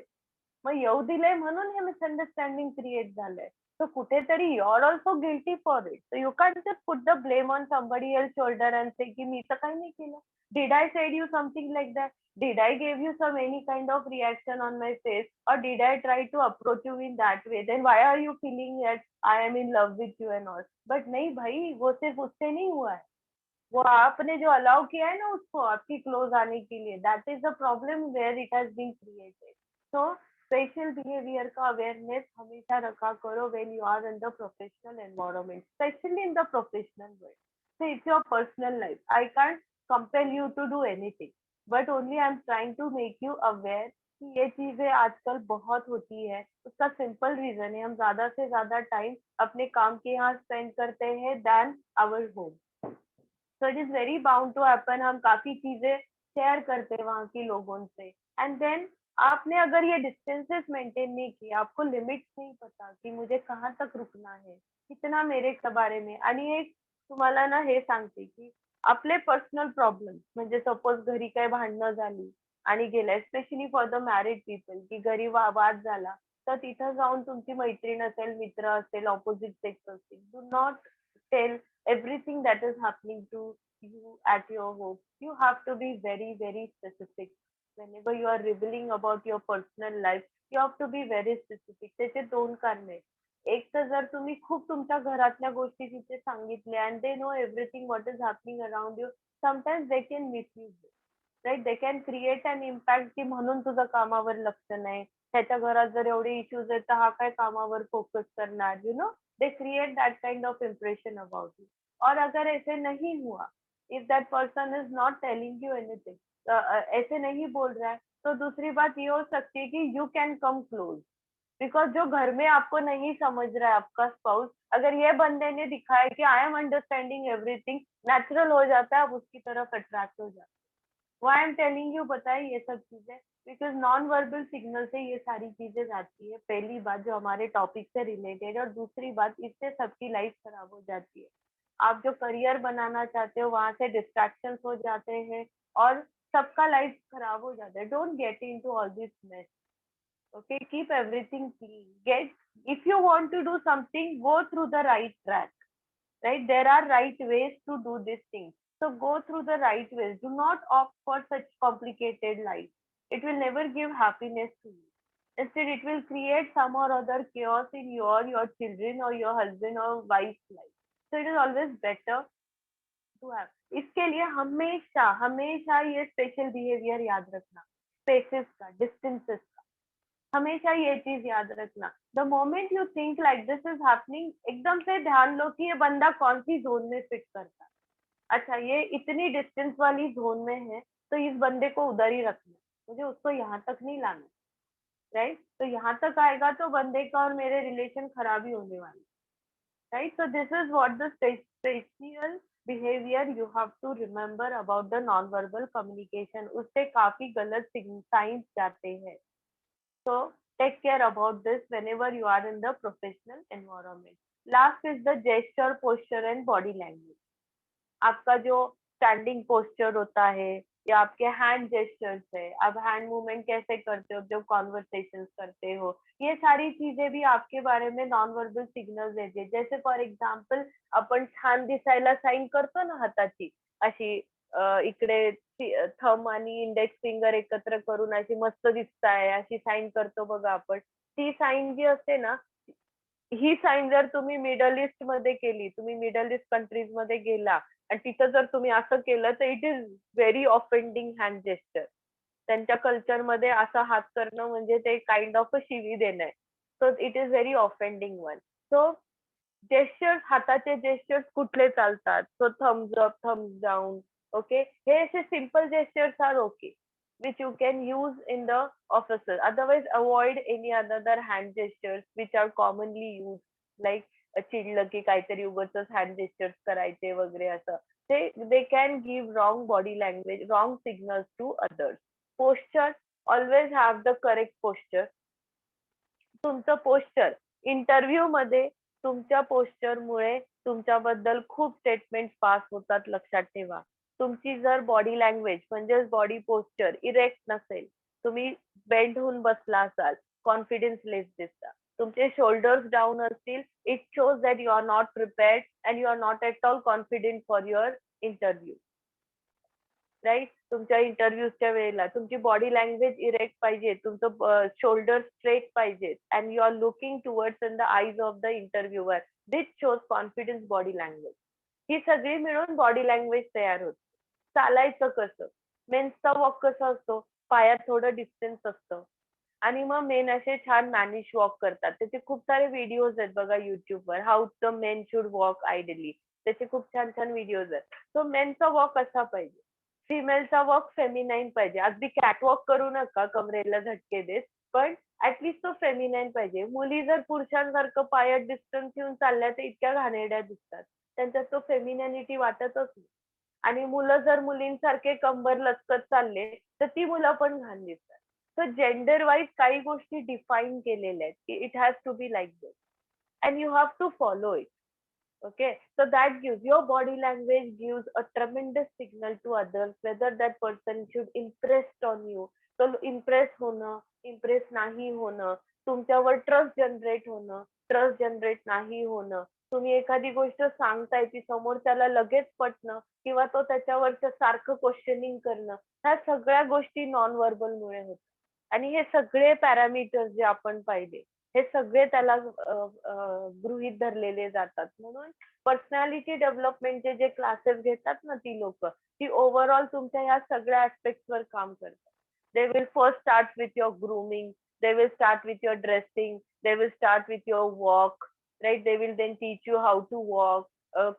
S1: मग येऊ दिलंय म्हणून हे मिसअंडरस्टँडिंग क्रिएट झालंय. सो कुठेतरी you are also guilty for it. So you can just put the blame on somebody else shoulder and say की मी तर काही नाही केलं. Did I said you something like that? Did I give you some any kind of reaction on my face, or did I try to approach you in that way? Then why are you feeling that I am in love with you and all? But नहीं भाई, वो सिर्फ उससे नहीं हुआ है, वो आपने जो अलाउ किया है ना उसको आपकी क्लोज आने के लिए, that is the problem where it has been created. So special behaviour का अवेयरनेस हमेशा रखा करो when you are in the professional environment, specially in the professional world. So it's your personal life, I can't compel you to do anything, but only I am trying to make you aware कि ये चीजें आजकल बहुत होती है. उसका सिंपल रीजन है, हम ज्यादा से ज्यादा टाइम अपने काम के यहाँ स्पेंड करते हैं then our home. So it is very bound to happen, हम काफी चीजें शेयर करते हैं वहाँ के लोगों से, एंड देन आपने अगर ये डिस्टेंसेस मेंटेन नहीं किए, आपको लिमिट्स नहीं पता की मुझे कहाँ तक रुकना है, कितना मेरे बारे में. आणि एक तुम्हाला ना हे सांगते की आपले पर्सनल प्रॉब्लेम म्हणजे सपोज घरी काय भांडणं झाली आणि गेल्या, specially for the married people, की घरी वाद झाला, तर तिथं जाऊन तुमची मैत्रीण असेल, मित्र असेल, ऑपोजिट सेक्स असेल, do not tell everything that is happening to you at your home. You have to be very, very specific. Whenever you are revealing about your personal life, you have to be very specific. त्याचे दोन कारण आहेत. एक तर जर तुम्ही खूप तुमच्या घरातल्या गोष्टी तिथे सांगितल्या and they know everything what is happening around you, sometimes they can misuse it. Right? They can create an impact की म्हणून तुझं कामावर लक्ष नाही. त्याच्या घरात जर एवढे इश्यूज आहेत तर हा काय कामावर फोकस करणार, they create that kind of impression about you. और अगर ऐसे नहीं हुआ, if that person is not telling you anything, ऐसे नहीं बोल रहा है, तो दूसरी बात ये हो सकती है कि you can come close. Because जो घर में आपको नहीं समझ रहा है आपका स्पाउस, अगर ये बंदे ने दिखाया कि I am understanding everything, natural हो जाता है, आप उसकी तरफ अट्रैक्ट हो जाते हैं. Why I am telling you, बताए ये सब चीजें बिकॉज नॉन वर्बल सिग्नल से ये सारी चीजें जाती है. पहली बात जो हमारे टॉपिक से रिलेटेड, और दूसरी बात इससे सबकी लाइफ खराब हो जाती है. आप जो करियर बनाना चाहते हो वहां से डिस्ट्रैक्शन हो जाते हैं और सबका लाइफ खराब हो जाता है. Don't get into all this mess. Okay, keep everything clean. If you want to do something, go through the right track. Right, there are right ways to do these things, so go through the right ways. Do not opt for such complicated life. It will never give happiness to you. Instead, it will create some or other chaos in your children or your husband or wife's life. So it is always better to have. इसके लिए हमेशा हमेशा ये स्पेशल बिहेवियर याद रखना, स्पेसेस का, डिस्टेंसेस का, हमेशा ये चीज याद रखना. The moment you think like this is happening, एकदम से ध्यान लो कि ये बंदा कौन सी जोन में फिट करता है. अच्छा, ये इतनी डिस्टेंस वाली जोन में है तो इस बंदे को उधर ही रखना, मुझे उसको यहाँ तक नहीं लाना. राइट, तो यहाँ तक आएगा तो बंदे का और मेरे रिलेशन खराब ही होने वाले. Right, so this is what the special behavior you have to remember about the non-verbal communication. उससे काफी गलत साइंस जाते हैं. So take care about this whenever you are in the professional environment. Last is the gesture, posture and body language. आपका जो स्टैंडिंग पोस्चर होता है या आपके हैंड जेस्चर्स है, आप हैंड मूवमेंट कैसे करते हो जब कॉन्वर्सेशन करते हो, ये सारी चीजें भी आपके बारे में नॉन वर्बल सिग्नल्स देते. जैसे फॉर एक्झाम्पल आपण छान दिसायला साईन करतो ना हाताची, अशी इकडे थंब आणि इंडेक्स फिंगर एकत्र करून अशी मस्त दिसताय अशी साईन करतो बघा आपण, ती साईन जी असते ना, ही साईन जर तुम्ही मिडल ईस्ट मध्ये केली, तुम्ही मिडल ईस्ट कंट्रीज मध्ये गेला आणि तिथं जर तुम्ही असं केलं तर it is very offending hand gesture. त्यांच्या कल्चरमध्ये असं हात करणं म्हणजे ते काइंड ऑफ अ शिवी देणं आहे. So it is very offending one. So gestures, हाताचे जेस्चर्स कुठले चालतात? So thumbs up, thumbs down, okay, हे असे simple gestures are okay which you can use in the offices. Otherwise, avoid any other hand gestures which are commonly used, like चिडलं की काहीतरी उगाचच हँड जेस्चर्स करायचे वगैरे असं. they can give wrong body language, wrong signals to others. Posture, always have the correct posture. तुमचं पोस्चर इंटरव्ह्यू मध्ये तुमच्या पोस्चरमुळे तुमच्याबद्दल खूप स्टेटमेंट पास होतात, लक्षात ठेवा. तुमची जर बॉडी लँग्वेज म्हणजेच बॉडी पोस्चर इरेक्ट नसेल, तुम्ही बेंड होऊन बसला असाल, कॉन्फिडन्स लेस दिसता. तुमचे शोल्डर्स डाऊन असतील, it shows that you are not prepared and you are not at all confident for your interview. Right, तुमच्या इंटरव्ह्यूच्या वेळेला तुमची बॉडी लँग्वेज इरेक्ट पाहिजे, तुमचं शोल्डर स्ट्रेट पाहिजे and you are looking towards in the eyes of the interviewer. This shows confidence body language. ही सगळी मिळून बॉडी लँग्वेज तयार होते. चालायचं कसं, मेन्सचा वॉक कसा असतो, पायात थोडं डिस्टन्स असतं आणि मग मेन असे छान मॅनिश वॉक करतात. त्याचे खूप सारे व्हिडिओज आहेत बघा युट्यूबवर, how the main should walk ideally, त्याचे खूप छान छान व्हिडिओज आहेत. सो मेनचा वॉक असा पाहिजे. फिमेलचा वॉक फेमिनाईन पाहिजे. अगदी कॅटवॉक करू नका कमरेला झटके देत, पण ऍटलीस्ट तो फेमिनाईन पाहिजे. मुली जर पुरुषांसारखं पायात डिस्टन्स घेऊन चालल्या तर इतक्या घाणेरड्या दिसतात, त्यांच्यात तो फेमिनॅनिटी वाटतच नाही. आणि मुलं जर मुलींसारखे कंबर लचकत चालले तर ती मुलं पण घाण दिसतात. सो जेंडर वाईज काही गोष्टी डिफाईन केलेल्या आहेत की it has to be like this and you have to follow it. Okay, so that gives, your body language gives a tremendous signal to others whether that person should impressed on you. So impress होणं, impress नाही होणं, तुमच्यावर ट्रस्ट जनरेट होणं, ट्रस्ट जनरेट नाही होणं, तुम्ही एखादी गोष्ट सांगताय ती समोरच्याला लगेच पटणं किंवा तो त्याच्यावरचं सारखं क्वेश्चनिंग करणं, ह्या सगळ्या गोष्टी नॉन व्हर्बल मुळे होतात. आणि हे सगळे पॅरामीटर्स जे आपण पाहिले हे सगळे त्याला गृहीत धरलेले जातात. म्हणून पर्सनॅलिटी डेव्हलपमेंटचे जे क्लासेस घेतात ना ती लोक, ती ओव्हरऑल तुमच्या ह्या सगळ्या ऍस्पेक्ट्सवर काम करतात. They will first start with your grooming, they will start with your dressing, they will start with your walk, right? They will then teach you how to walk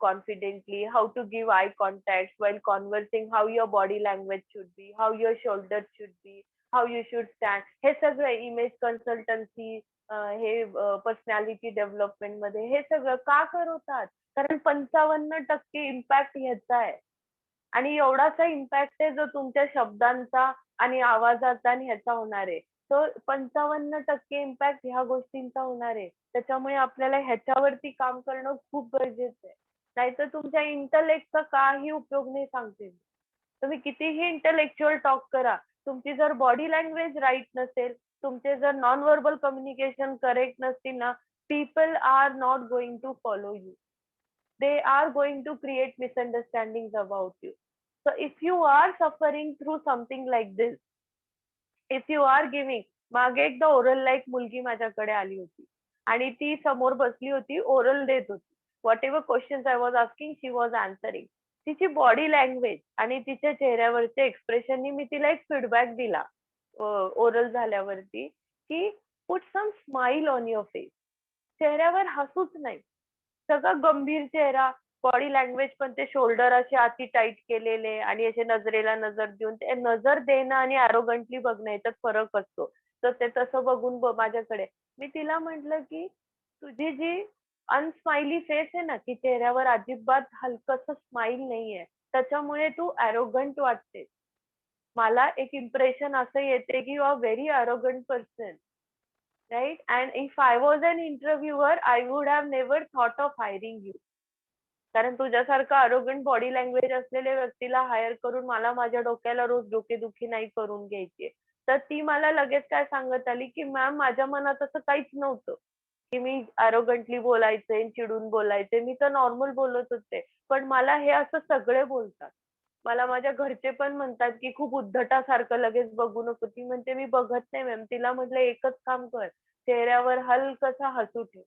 S1: confidently, how to give eye contact while conversing, how your body language should be, how your shoulders should be, how you should stand. हे सगळं इमेज कन्सल्टन्सी, हे पर्सनॅलिटी डेव्हलपमेंट मध्ये हे सगळं का करवतात? कारण 55% इम्पॅक्ट ह्याचा आहे. आणि एवढासा इम्पॅक्ट आहे जो तुमच्या शब्दांचा आणि आवाजाचा आणि ह्याचा होणार आहे. तो 55% इम्पॅक्ट ह्या गोष्टींचा होणार आहे. त्याच्यामुळे आपल्याला ह्याच्यावरती काम करणं खूप गरजेचं आहे. नाहीतर तुमच्या इंटलेक्टचा काही उपयोग नाही सांगते. तुम्ही कितीही इंटलेक्च्युअल टॉक करा, तुमची जर बॉडी लँग्वेज राईट नसेल, तुमचे जर नॉन व्हर्बल कम्युनिकेशन करेक्ट नसतील ना, people are not going to follow you. They are going to create misunderstandings about you. So if you are suffering through something like this, if you are giving, मागे एकदा ओरल ला एक मुलगी माझ्याकडे आली होती आणि ती समोर बसली होती, ओरल देत होती. What ever questions I was asking she was answering. तिची बॉडी लँग्वेज आणि तिच्या चेहऱ्यावरच्या एक्सप्रेशननी मी तिला एक फीडबॅक दिला ओरल झाल्यावरती की put some smile on your face. चेहऱ्यावर हसूच नाही, सगळं गंभीर चेहरा, बॉडी लँग्वेज पण ते शोल्डर असे अति टाईट केलेले आणि असे नजरेला नजर देऊन, ते नजर देणं आणि अरोगंटली बघणं याच्यात फरक असतो. तर ते तसं बघून माझ्याकडे मी तिला म्हंटल की तुझी जी अनस्माइली फेस आहे ना, की चेहऱ्यावर अजिबात हलकस स्माइल नाहीये, त्याच्यामुळे तू अरोगंट वाटते. मला एक इम्प्रेशन असं येते की you are very arrogant person, right? And if I was an interviewer I would have never thought of hiring you. कारण तुझ्यासारखं अरोगंट बॉडी लँग्वेज असलेल्या व्यक्तीला हायर करून मला माझ्या डोक्याला रोज डोकेदुखी नाही करून घ्यायची. तर ती मला लगेच काय सांगत आली की मॅम माझ्या मनात असं काहीच नव्हतं की मी अरोगंटली बोलायचे, चिडून बोलायचे, मी तर नॉर्मल बोलत होते, पण मला हे असं सगळे बोलतात. मला माझ्या घरचे पण म्हणतात की खूप उद्धटासारखं लगेच बघू नको. ती म्हणते मी बघत नाही मॅम. तिला म्हटलं एकच काम कर, चेहऱ्यावर हलकसा हसू ठेव,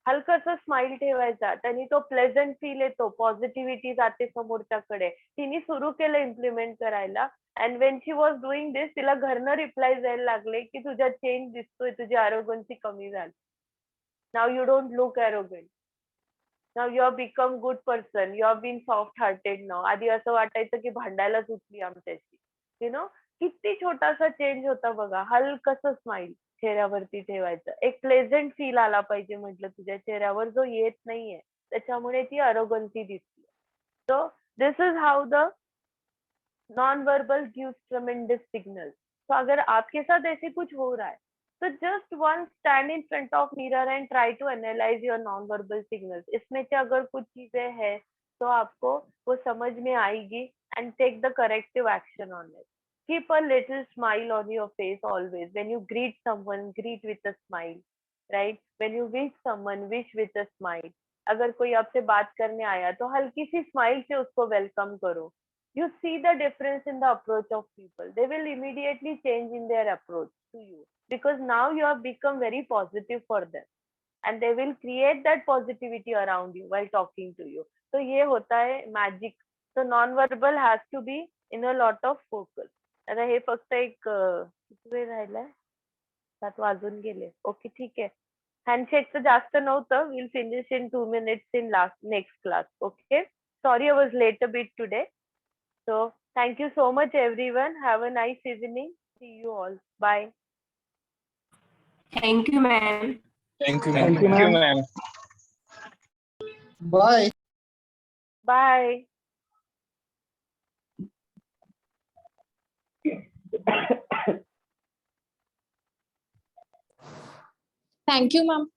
S1: हलकसा स्माइल ठेवायचा. त्यांनी तो प्लेझंट फील येतो, पॉझिटिव्हिटी जाते समोरच्याकडे. तिने सुरू केलं इम्प्लिमेंट करायला. And when she was doing this, तिला घरनं रिप्लाय द्यायला लागले की तुझ्यात चेंज दिसतोय, तुझी आरोगन्सी कमी झाली. Now you don't look arrogant. Now you have become good person. You have been soft hearted now. आधी असं वाटायचं की भांडायलाच उठली आमच्याशी. यु नो, किती छोटासा चेंज होता बघा. हलकसं स्माइल चेहऱ्यावरती ठेवायचं. एक प्लेझंट फील आला पाहिजे म्हटलं तुझ्या चेहऱ्यावर, जो येत नाहीये. त्याच्यामुळे ती अरोगन्सी दिसते. So this is how the non-verbal gives tremendous signals. तो अगर आपके साथ ऐसे कुछ हो रहा है, तो just one stand in front of mirror and try to analyze your non-verbal signals. इसमें से अगर कुछ चीजें हैं तो आपको वो समझ में आएगी and take the corrective action on it. Keep a little smile on your face always. When you greet someone, greet with a smile, right? When you wish someone, wish with a smile. अगर कोई आपसे बात करने आया तो हल्की सी स्माइल से उसको वेलकम करो. You see the difference in the approach of people. They will immediately change in their approach to you because now you have become very positive for them and they will create that positivity around you while talking to you. So ये होता है magic. So non-verbal has to be in a lot of focus. आता हे फक्त एक किती वेळ राहिलाय? 7 वाजून गेले. ओके, ठीक आहे. हँडशेकचं जास्त नव्हतं. We'll finish in 2 minutes in next class. Okay. Sorry I was late a bit today. So thank you so much everyone. Have a nice evening. See you all. Bye.
S4: Thank you, ma'am.
S5: Thank you,
S6: Thank you,
S5: ma'am.
S6: ma'am.
S5: Bye.
S1: Bye.
S2: Thank you, ma'am.